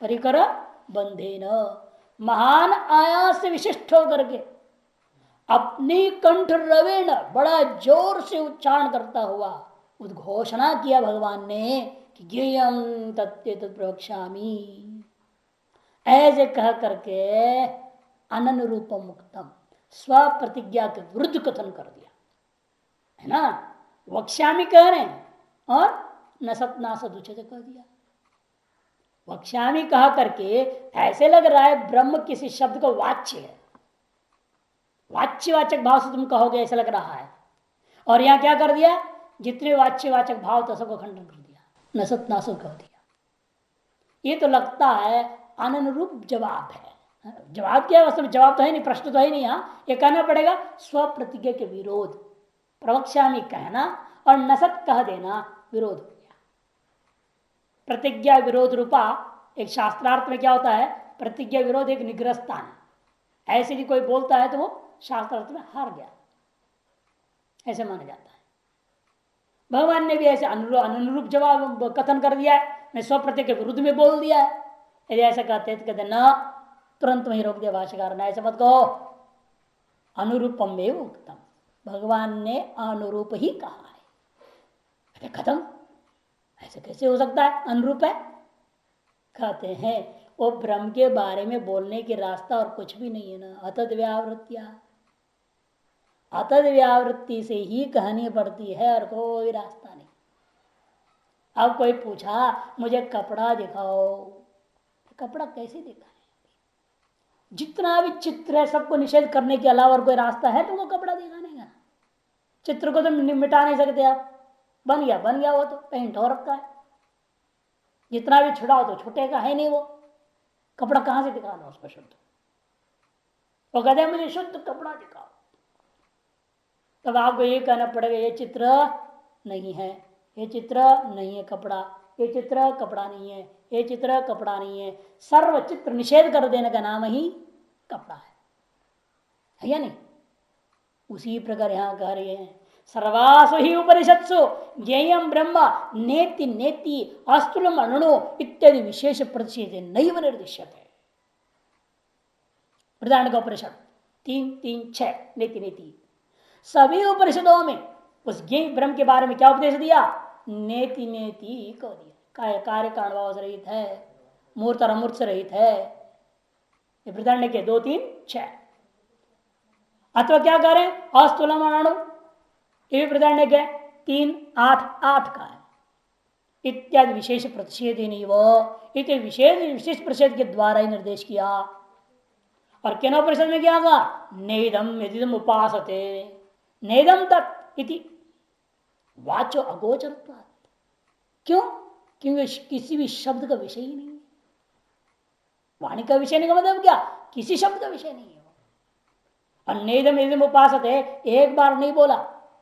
परिकर बंधेन, महान आयास से विशिष्ट होकर के अपनी कंठ रवेण बड़ा जोर से उच्चारण करता हुआ उद्घोषणा किया भगवान ने कि ज्ञेयं तत्तेतत् प्रवक्ष्यामि। ऐसे कह करके अननुरूपम मुक्तम, स्व प्रतिज्ञा के विरुद्ध कथन कर दिया है ना। वक्ष्यामि कह रहे हैं और नसत नासद उच्चते कह दिया। वक्ष्यामि कहा करके ऐसे लग रहा है ब्रह्म किसी शब्द को वाच्य है, वाच्यवाचक भाव से तुम कहोगे ऐसा लग रहा है। और यहां क्या कर दिया? जितने वाच्यवाचक भाव था सबको खंडन कर दिया, नसत नासद कह दिया। ये तो लगता है अनुरूप जवाब है। जवाब क्या है? वास्तव में जवाब तो है नहीं, प्रश्न तो है नहीं। यहाँ ये कहना पड़ेगा स्व प्रतिज्ञा के विरोध। प्रवक्ष्यामि कहना और नसत कह देना विरोध हो गया। प्रतिज्ञा विरोध रूपा एक शास्त्रार्थ में क्या होता है? प्रतिज्ञा विरोध एक निग्रह स्थान है। ऐसे ही कोई बोलता है तो वो शास्त्रार्थ में हार गया, ऐसे माना जाता है। भगवान ने भी ऐसे अनुरूप जवाब कथन कर दिया है, मैं स्व प्रत्यय के विरुद्ध में बोल दिया है। यदि ऐसा कहते तो कहते न, तुरंत वही रोक दिया भाष्यकार ने, ऐसे मत कहो, अनुरूपम में उत्तम। भगवान ने अनुरूप ही कहा है, खत्म। ऐसे कैसे हो सकता है? अनुरूप है कहते हैं। वो ब्रह्म के बारे में बोलने के रास्ता और कुछ भी नहीं है ना, अतद व्यावृत्तिया, अतद व्यावृत्ति से ही कहनी पड़ती है और कोई रास्ता नहीं। अब कोई पूछा मुझे कपड़ा दिखाओ, कपड़ा कैसे दिखाएं? जितना भी चित्र है सबको निषेध करने के अलावा और कोई रास्ता है तुमको कपड़ा दिखाने का? चित्र को तो मिटा नहीं सकते आप, बन गया बन गया, वो तो पेंट हो रखा है। जितना भी छुड़ाओ तो छूटेगा है नहीं वो कपड़ा, कहां से दिखाना उसको शुद्ध? वो कहते हैं मुझे शुद्ध कपड़ा दिखाओ, तब आपको ये कहना पड़ेगा ये चित्र नहीं है, ये चित्र नहीं है कपड़ा, ये चित्र कपड़ा नहीं है, ये चित्र कपड़ा नहीं है। सर्व चित्र निषेध कर देने का नाम ही कपड़ा है या नहीं? उसी प्रकार यहां कह रहे हैं सर्वासु ही उपनिषत्सु ज्ञेयं ब्रह्म नेति नेति अस्तुलम अणु इत्यादि विशेष प्रतिषेध नैव निर्दिश्यते। वृदारण्यक उपनिषद 3:3-6 नेति नेति। सभी उपनिषदों में उस ज्ञेय ब्रह्म के बारे में क्या उपदेश दिया? नेति नेति कह दिया। कार्य कारणभाव से रहित है, मूर्त और अमूर्त से रहित है। वृदारण्य के 2-3-6। अथवा क्या करें? अस्तुलम अणु, ये वृदारण्य के 3:8-8 का है। इत्यादि विशेष प्रतिषेध नहीं, वो इतने विशेष प्रतिषेध के द्वारा ही निर्देश किया। और केनोपनिषद में क्या कहा? नेदम यदिदम उपासते नेदम तत् इति वाचो अगोचर। क्यों? क्योंकि किसी भी शब्द का विषय ही नहीं है। वाणी का विषय नहीं का मतलब क्या? किसी शब्द का विषय नहीं है। और नेदम यदिदम उपासते एक बार नहीं बोला,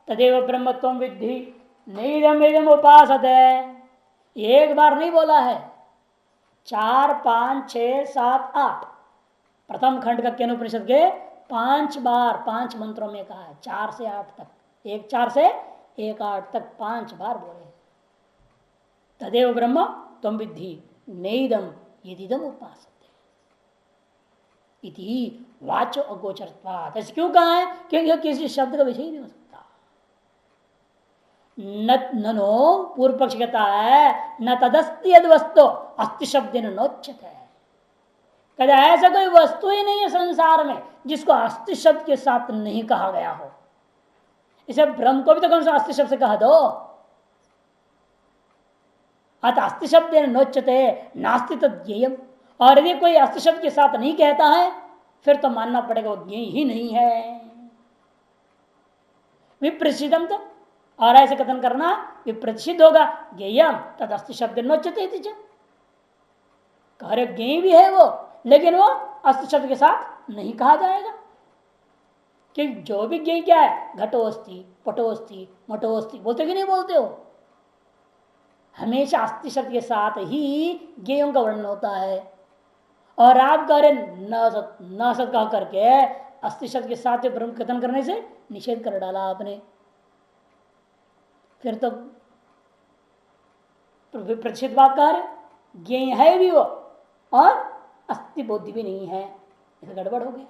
तदेव ब्रह्मत्वं विद्धि, नेदम यदिदम उपासते एक बार नहीं बोला है, 4, 5, 6, 7, 8 प्रथम खंड का केनोपनिषद के 5 बार 5 मंत्रों में कहा है। 4 से 8 तक, 1-4 से 1-8 तक 5 बार बोले। तदेव ब्रह्म त्वं विद्धि नेदम यदिदम उपासते इति वाचो अगोचरत्वात्। ऐसे क्यों कहा है? क्योंकि किसी शब्द का विषय नहीं हो सकता। ननो पूर्व पक्ष कहता है न तदस्ति यद वस्तु अस्ति शब्द नोच्यते। कहते ऐसा कोई वस्तु ही नहीं है संसार में जिसको अस्ति शब्द के साथ नहीं कहा गया हो। इसे ब्रह्म को भी तो कौन सा अस्ति शब्द से कहा दो। अतः अस्ति शब्द नोच्यते नास्ति तद्ज्ञेयम्। और यदि कोई अस्ति शब्द के साथ नहीं कहता है फिर तो मानना पड़ेगा वो ज्ञेय ही नहीं है। विप्रसिद्धम तो, और ऐसे कथन करना विप्रसिद्ध होगा। ज्ञेयम तद अस्ति शब्द नोच्यते। कार्य ज्ञेय भी है वो, लेकिन वो अस्ति शब्द के साथ नहीं कहा जाएगा। कि जो भी ज्ञेय क्या है, घटोस्ति, पटोस्ति, मटोस्ति बोलते कि नहीं बोलते हो, हमेशा अस्ति शब्द के साथ ही ज्ञेयों का वर्णन होता है। और आप कह रहे न सत कह करके अस्ति शब्द के साथ ब्रह्म कथन करने से निषेध कर डाला आपने, फिर तो प्रतिषेध बात कह रहे, ज्ञेय है भी वो और अस्ति बुद्धि भी नहीं है, इसे गड़बड़ हो गया।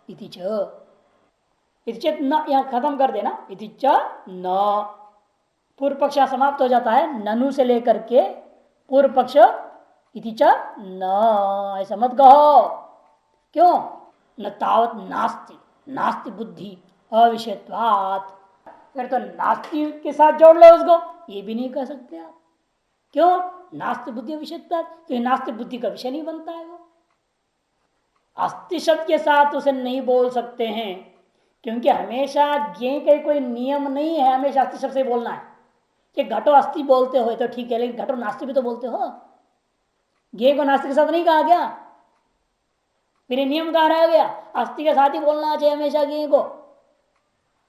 इति चेत न, यहां खत्म कर देना, इति च न, पूर्व पक्ष समाप्त हो जाता है, ननु से लेकर के पूर्व पक्ष इति च न, ऐसा मत कहो। क्यों? न तावत नास्ति, नास्ति बुद्धि अविषयत्वात्, फिर तो नास्ति के साथ जोड़ लो उसको, ये भी नहीं कह सकते आप। क्यों? नास्ति बुद्धि अविषयत्वात्, तो नास्ति बुद्धि का विषय नहीं बनता है वो। अस्ति शब्द के साथ उसे नहीं बोल सकते हैं, क्योंकि हमेशा ज्ञेय का कोई नियम नहीं है हमेशा अस्ति शब्द से बोलना है। कि घटो अस्ति बोलते हो तो ठीक है, लेकिन घटो नास्ति भी तो बोलते हो, ज्ञेय को नास्ति के साथ नहीं कहा गया, फिर नियम कहा रह गया अस्ति के साथ ही बोलना चाहिए हमेशा, ज्ञेय को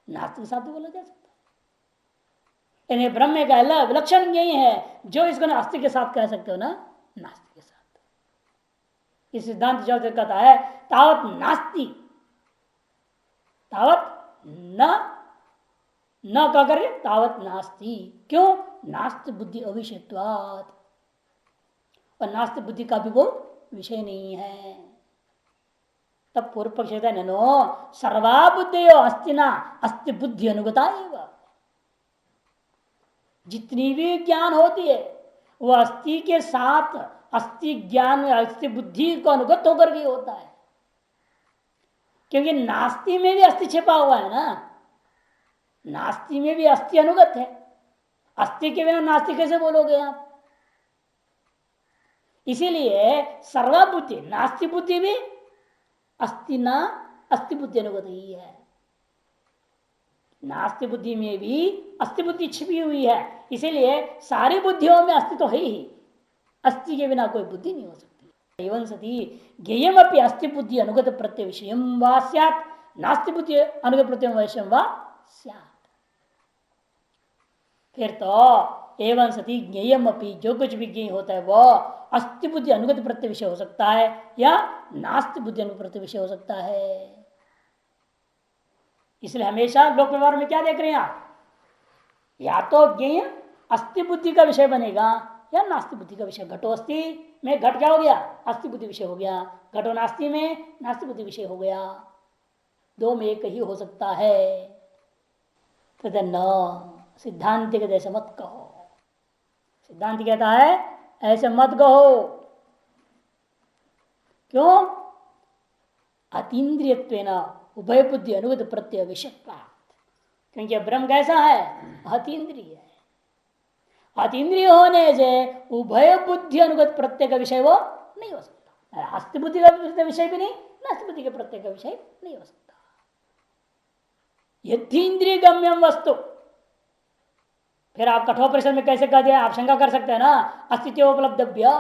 नास्ति के साथ ही बोला जा सकता। यानी ब्रह्म का अलग विलक्षण ज्ञेय है जो इसको अस्ति के साथ कह सकते हो ना नास्ति के साथ। इस सिद्धांत जो कहता है तावत नास्ति, तावत न कह करके तावत नास्ति। क्यों? नास्ति बुद्धि अविषयत्वात्, और नास्ति बुद्धि का भी वो विषय नहीं है। तब पूर्व पक्ष नो सर्वा बुद्धियो अस्ति ना अस्ति बुद्धि अनुगता एव, जितनी भी ज्ञान होती है वो अस्थि के साथ अस्थि ज्ञान में अस्थि बुद्धि को अनुगत होकर के होता है, क्योंकि नास्ति में भी अस्थि छिपा हुआ है ना, नास्ति में भी अस्थि अनुगत है, अस्थि के बिना नास्ति कैसे बोलोगे आप। इसीलिए सर्वा बुद्धि, नास्ति बुद्धि भी अस्थि ना अस्थि बुद्धि अनुगत ही है। नास्ति बुद्धि में भी अस्थि बुद्धि छिपी हुई है, इसीलिए सारी बुद्धियों में अस्थि तो है ही, अस्थि के बिना कोई बुद्धि नहीं हो सकती। एवं सती ज्ञेयम अपि अस्थि बुद्धि अनुगत प्रत्यय विषयम वा स्यात्, नास्ति बुद्धि अनुगत प्रत्यय विषयम वा स्यात्। फिर तो एवं सती ज्ञेयम अपि, जो कुछ भी ज्ञेय होता है वो अस्थि बुद्धि अनुगत प्रत्यय विषय हो सकता है या नास्ति बुद्धि अनुगत प्रत्यय विषय हो सकता है। इसलिए हमेशा लोक व्यवहार में क्या देख रहे हैं आप, या तो ज्ञेय अस्थि बुद्धि का विषय बनेगा या नास्ति बुद्धि का विषय। घटो अस्थि में घट क्या हो गया, अस्थि बुद्धि विषय हो गया, घटो नास्ति में नास्ति बुद्धि विषय हो गया, दो में एक ही हो सकता है। कहते न, सिद्धांत के जैसे मत कहो, सिद्धांत कहता है ऐसे मत कहो। क्यों? अतीन्द्रियत्वेन उभय बुद्धि अनुगत प्रत्यय विषय, क्योंकि ब्रह्म कैसा है, अतीन्द्रिय है। अतीन्द्रिय होने से उभय बुद्धि अनुगत प्रत्यय का विषय वो नहीं हो सकता, अस्थि बुद्धि का विषय भी नहीं, नास्ति बुद्धि के प्रत्यय का विषय नहीं हो सकता। यदि इंद्रिय गम्यम वस्तु, फिर आप कठोर परिषद में कैसे कह दिया, आप शंका कर सकते हैं ना, अस्तित्व उपलब्धव्य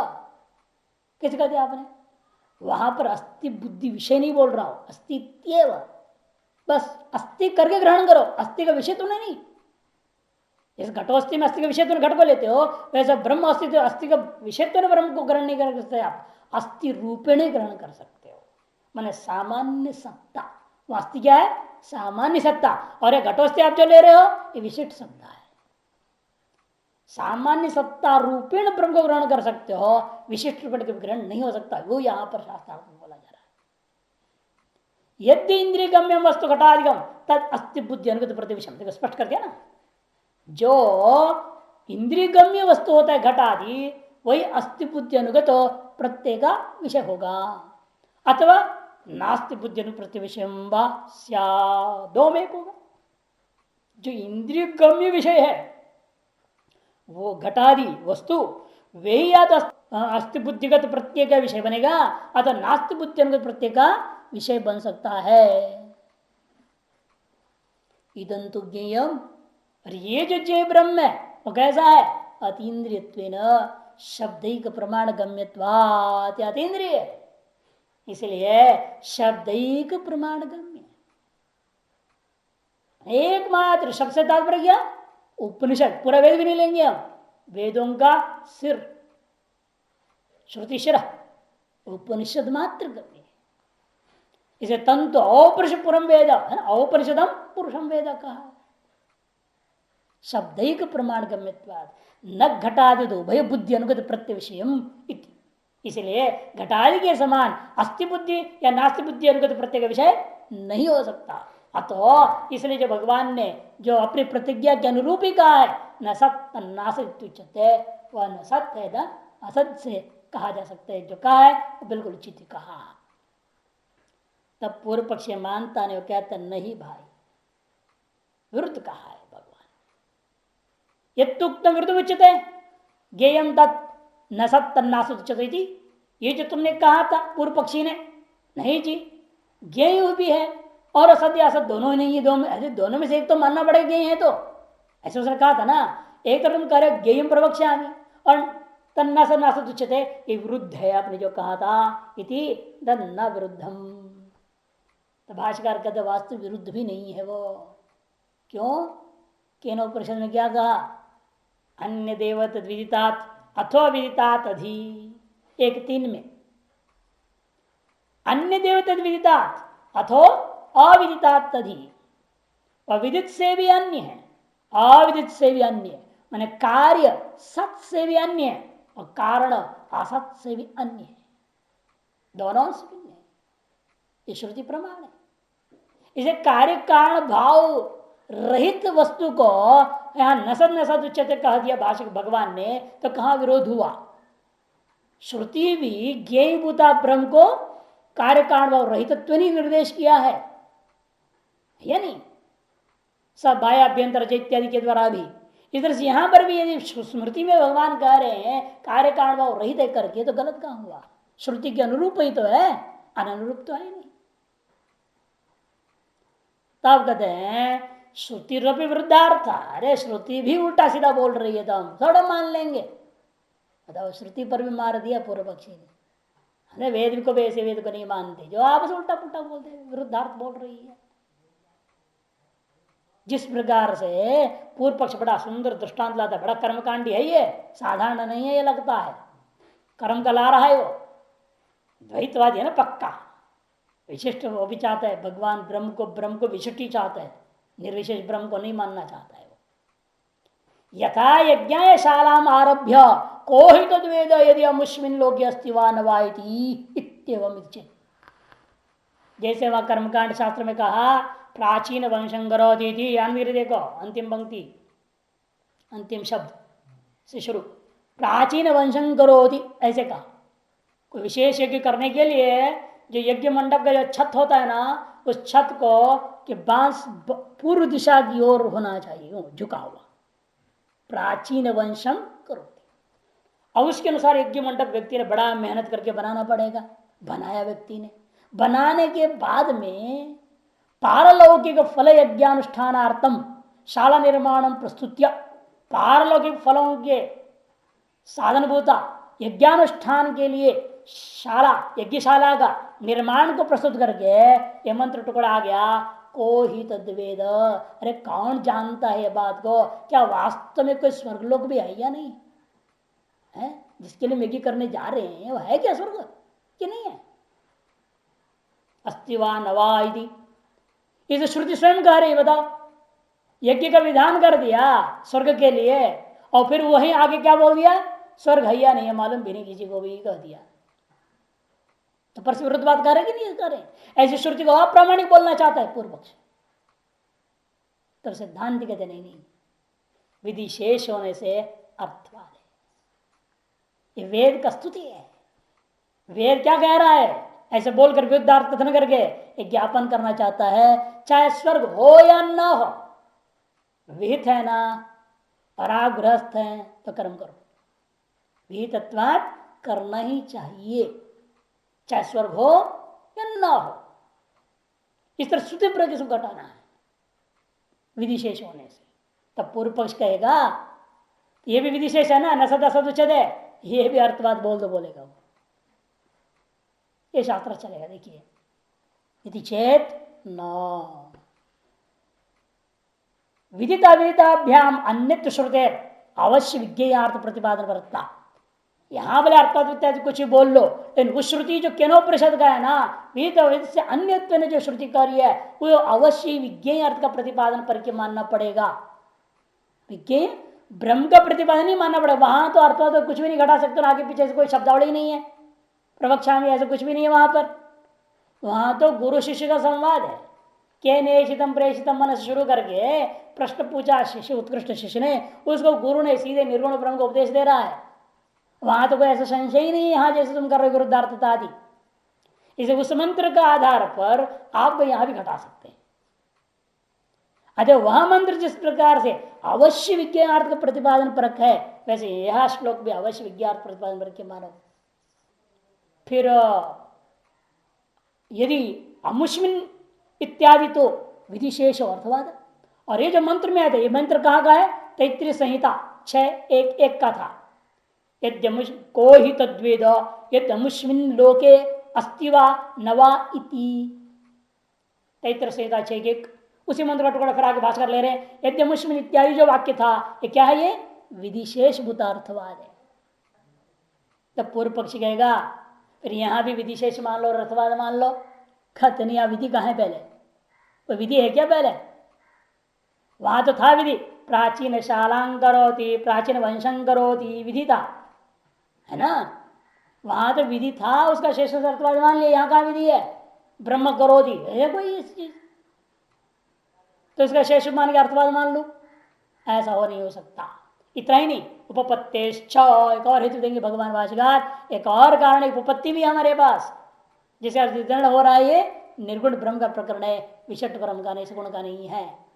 कैसे कह दिया आपने, वहां पर अस्थि बुद्धि विषय नहीं बोल रहा हूं, अस्तित्व, बस अस्थि करके ग्रहण करो, अस्थि का विषय तुमने नहीं। इस घटोस्थि में अस्थि का विषय तुम घट को लेते हो, वैसे ब्रह्म अस्तित्व अस्थि का विषय तो ब्रह्म को ग्रहण नहीं कर सकते आप, अस्थि रूपेण ग्रहण कर सकते हो, माने सामान्य सत्ता। वो अस्थि क्या है, सामान्य सत्ता, और ये घटोस्थि आप जो ले रहे हो ये विशिष्ट सत्ता है। सामान्य सत्ता रूपेण ब्रह्म को ग्रहण कर सकते हो, विशिष्ट रूपेण का ग्रहण नहीं हो सकता, वो यहां पर शास्त्रार्थ में बोला जा रहा है। यदि इंद्रिय गम्यम वस्तु घटाधिगम तद अस्थि बुद्धि अनुगत प्रतिविषम, देखो स्पष्ट कर दिया ना, जो इंद्रिय गम्य वस्तु होता है घट आदि, वही अस्थि बुद्धि अनुगत प्रत्यय का विषय होगा, अथवा नास्ति बुद्धि अनुप्रत्य विषय दो में एक होगा। जो इंद्रिय गम्य विषय है वो घटादि वस्तु, वे ही या तो अस्थि बुद्धिगत प्रत्यय का विषय बनेगा अथवा नास्ति बुद्धि अनुगत प्रत्यय का विषय बन सकता है। इदंतु ज्ञेयम, और ये जो जय ब्रह्म है वो कैसा है, अतीन्द्रियत्वेन शब्दिक प्रमाण गम्यत्वात् अतीन्द्रिय, इसलिए शब्दिक प्रमाण गम्य एकमात्र। शब्द से तात्पर्य क्या? उपनिषद। पूरा वेद भी नहीं लेंगे हम, वेदों का सिर, श्रुति शिर, उपनिषद मात्र गम्य। इसे तंतु औपनिष पुरम वेद है ना, औपनिषदम पुरुषम वेद कहा। शब्दैक प्रमाण गम्यत्वाद न घटादि उभय बुद्धि अनुगत प्रत्यय विषय, इसलिए घटादि के समान अस्थि बुद्धि या नास्ति बुद्धि अनुगत प्रत्यय का विषय नहीं हो सकता। अतो इसलिए जो भगवान ने जो अपनी प्रतिज्ञा के अनुरूप ही कहा है न सत नासत उच्यते, वह न सत है न असत से कहा जा सकता है। जो कहा है वो बिल्कुल उचित कहा। तब पूर्व पक्ष मानता नहीं, वो कहता नहीं भाई, विरुद्ध कहा है भगवान। यत्तुक्तम विरुद्ध उच्यते ज्ञेयम तत् न सत तन्नासत उच्यते, ये जो तुमने कहा था पूर्व पक्षी ने, नहीं जी ज्ञेय भी है और असत्य असत दोनों ही नहीं है, दोनों में से एक तो मानना पड़ेगा ज्ञेय है। तो ऐसे उसने कहा था ना, एक तो तुम कह रहे ज्ञेयम प्रवक्ष्यामि और तन्नासत नासत उच्यते, ये विरुद्ध है आपने जो कहा था, इति तन्न विरुद्धम। तो भाष्यकार कहते वास्तु विरुद्ध भी नहीं है वो। क्यों? केनोपनिषद में क्या कहा? अन्य देव तद्विदितात अथवा विदितात अधि, 1:3 में अन्य देव तद्विदितात अथो अविदितात तद्धि। अविदित से भी अन्य है, अविदित से भी अन्य है, माने कार्य सत से भी अन्य है और कारण असत से भी अन्य है, दोनों से भिन्न है। ये श्रुति प्रमाण है। इसे कार्य कारण भाव रहित वस्तु को यहां नसद नसद उच्चते कह दिया भाषक भगवान ने, तो कहां विरोध हुआ? श्रुति भी ज्ञेयभूता ब्रह्म को कार्य कारण भाव रहितत्व नहीं निर्देश किया है, या नहीं? सब बाह्याभ्यंतर इत्यादि के द्वारा भी इधर से यहां पर भी यदि स्मृति में भगवान कह रहे हैं कार्य कारण भाव रहित है करके, तो गलत कहां हुआ? श्रुति के अनुरूप ही तो है, अनुरूप तो है नहीं। तब कहते हैं श्रुति रूपी वृद्धार्थ, अरे श्रुति भी उल्टा सीधा बोल रही है तो हम थोड़ा मान लेंगे। बताओ, श्रुति पर भी मार दिया पूर्व पक्षी ने। अरे वेद को भी ऐसे वेद को नहीं मानते, जो आपस उल्टा पुल्टा बोलते, विरुद्धार्थ बोल रही है। जिस प्रकार से पूर्व पक्ष बड़ा सुंदर दृष्टांत लाता है, बड़ा कर्मकांडी है ये, साधारण नहीं है ये, लगता है कर्म का ला रहा है वो, द्वैतवादी है ना पक्का, विशिष्ट वो भी चाहता है, भगवान ब्रह्म को विशिष्ट ही चाहता है, निर्विशेष ब्रह्म को नहीं मानना चाहता है वो। यथा यज्ञ शालाम आरभ्य को ही तद्वेद यदि अमुष्मिन लोके अस्ति वा न वा इत्येवम् इच्छित। जैसे वह कर्मकांड शास्त्र में कहा प्राचीन वंशं करोति थी, देखो अंतिम पंक्ति, अंतिम शब्द से शुरू, प्राचीन वंशं करोति, ऐसे कहा। कोई विशेष यज्ञ करने के लिए जो यज्ञ मंडप का जो छत होता है ना, उस छत को कि बांस पूर्व दिशा की ओर होना चाहिए, झुका हुआ, प्राचीन वंशम करोति। और उसके अनुसार यज्ञ मंडप व्यक्ति ने बड़ा मेहनत करके बनाना पड़ेगा, बनाया व्यक्ति ने, बनाने के बाद में पारलौकिक फल यज्ञानुष्ठानार्थम शाला निर्माणम प्रस्तुत्य, पारलौकिक फलों के साधनभूता यज्ञानुष्ठान के लिए शाला, यज्ञशाला का निर्माण को प्रस्तुत करके यह मंत्र टुकड़ा आ गया, को ही तद्वेद। अरे कौन जानता है ये बात को? क्या वास्तव में कोई स्वर्गलोक भी है या नहीं है? जिसके लिए यज्ञ करने जा रहे हैं वो है क्या स्वर्ग कि नहीं है? अस्तिवा नवा इति, इसे श्रुति स्वयं कह रही, बताओ। यज्ञ का विधान कर दिया स्वर्ग के लिए और फिर वहीं आगे क्या बोल दिया? स्वर्ग है या नहीं है मालूम भी नहीं किसी को भी, कह दिया। तो परस्पर विरुद्ध बात कर रहे कि नहीं कर रहे? ऐसी श्रुति को अप्रामाणिक बोलना चाहता है पूर्व पक्ष। तब सिद्धांत कहते नहीं, विधि शेष होने से अर्थवाद है। ये वेद का स्तुति है। वेद क्या कह रहा है? ऐसे बोलकर विरुद्धार्थ कथन करके एक ज्ञापन करना चाहता है, चाहे स्वर्ग हो या न हो, विहित है ना, परागृहस्थ है तो कर्म करो, विहितत्वात् करना ही चाहिए, चाहे स्वर्ग हो या न हो। इस तरह श्रुति पर किसको घटाना है विधिशेष होने से? तब पूर्व पक्ष कहेगा ये भी विधिशेष है ना, न सद असद उच्चते, ये भी अर्थवाद बोल दो बोलेगा वो, ये शास्त्र चलेगा। देखिए यदि चेत न विदित अविदिताभ्याम अन्यत्र श्रुते अवश्य विज्ञेयार्थ प्रतिपादन वर्तता। यहां बोले अर्थात इत्यादि कुछ बोल लो, लेकिन उस श्रुति जो केनोपनिषद का है ना, विदित अविदित से अन्यत्व ने जो श्रुति करी है वो अवश्य विज्ञेय अर्थ का प्रतिपादन करके मानना पड़ेगा। विज्ञेय ब्रह्म का प्रतिपादन नहीं मानना पड़ेगा। वहां तो अर्थात तो कुछ भी नहीं घटा सकते, आगे पीछे से कोई शब्दावली नहीं है, प्रवक्षा में ऐसा कुछ भी नहीं है वहां पर। वहां तो गुरु शिष्य का संवाद है। के नेशितम प्रेषितम मन से शुरू करके प्रश्न पूछा शिष्य, उत्कृष्ट शिष्य ने, उसको गुरु ने सीधे निर्गुण ब्रह्म को उपदेश दे रहा है। वहां तो कोई ऐसा संशय ही नहीं है यहाँ जैसे तुम कर रहे विरुद्धार्थता आदि। इसे उस मंत्र का आधार पर आप यहां भी घटा सकते हैं। अतः वह मंत्र जिस प्रकार से अवश्य विज्ञानार्थ का प्रतिपादन परक है, वैसे यह श्लोक भी अवश्य विज्ञान प्रतिपादन परक के मानो। फिर यदि अमुष्मिन इत्यादि तो विधिशेष अर्थवाद। और ये जो मंत्र में आया था, ये मंत्र कहाँ का है? तैत्तिरीय संहिता 6:1:1 का था। यद्यमुष को ही तद्वेद यद्यमुष्मिन लोके अस्तिवा नवा इति। तैत्तिरीय संहिता 6:1, उसी मंत्र का टुकड़ा फिर आगे भाषकर ले रहे हैं। यद्यमुष्मिन इत्यादि जो वाक्य था, ये क्या है? ये विधिशेष भूतार्थवाद है। तब पूर्व पक्षी कहेगा फिर यहां भी विधिशेष मान लो और अर्थवाद मान लो। खतनिया विधि कहाँ है? पहले वो विधि है क्या? पहले वहां तो था विधि, प्राचीन शालां करोति प्राचीन वंशं करोति, विधि था, है ना। वहां तो विधि था, उसका शेष अर्थवाद मान लिया। यहाँ कहाँ विधि है? ब्रह्म करोति है कोई इस चीज, तो इसका शेष मान के अर्थवाद मान लो। ऐसा हो नहीं हो सकता। इतना ही नहीं, उपपत्तेश्च एक और हेतु देंगे भगवान भाष्यकार, एक और कारण उपपत्ति भी हमारे पास, जिसे अर्थ हो रहा है ये निर्गुण ब्रह्म का प्रकरण है, विशिष्ट ब्रह्म का नहीं, सगुण का नहीं है।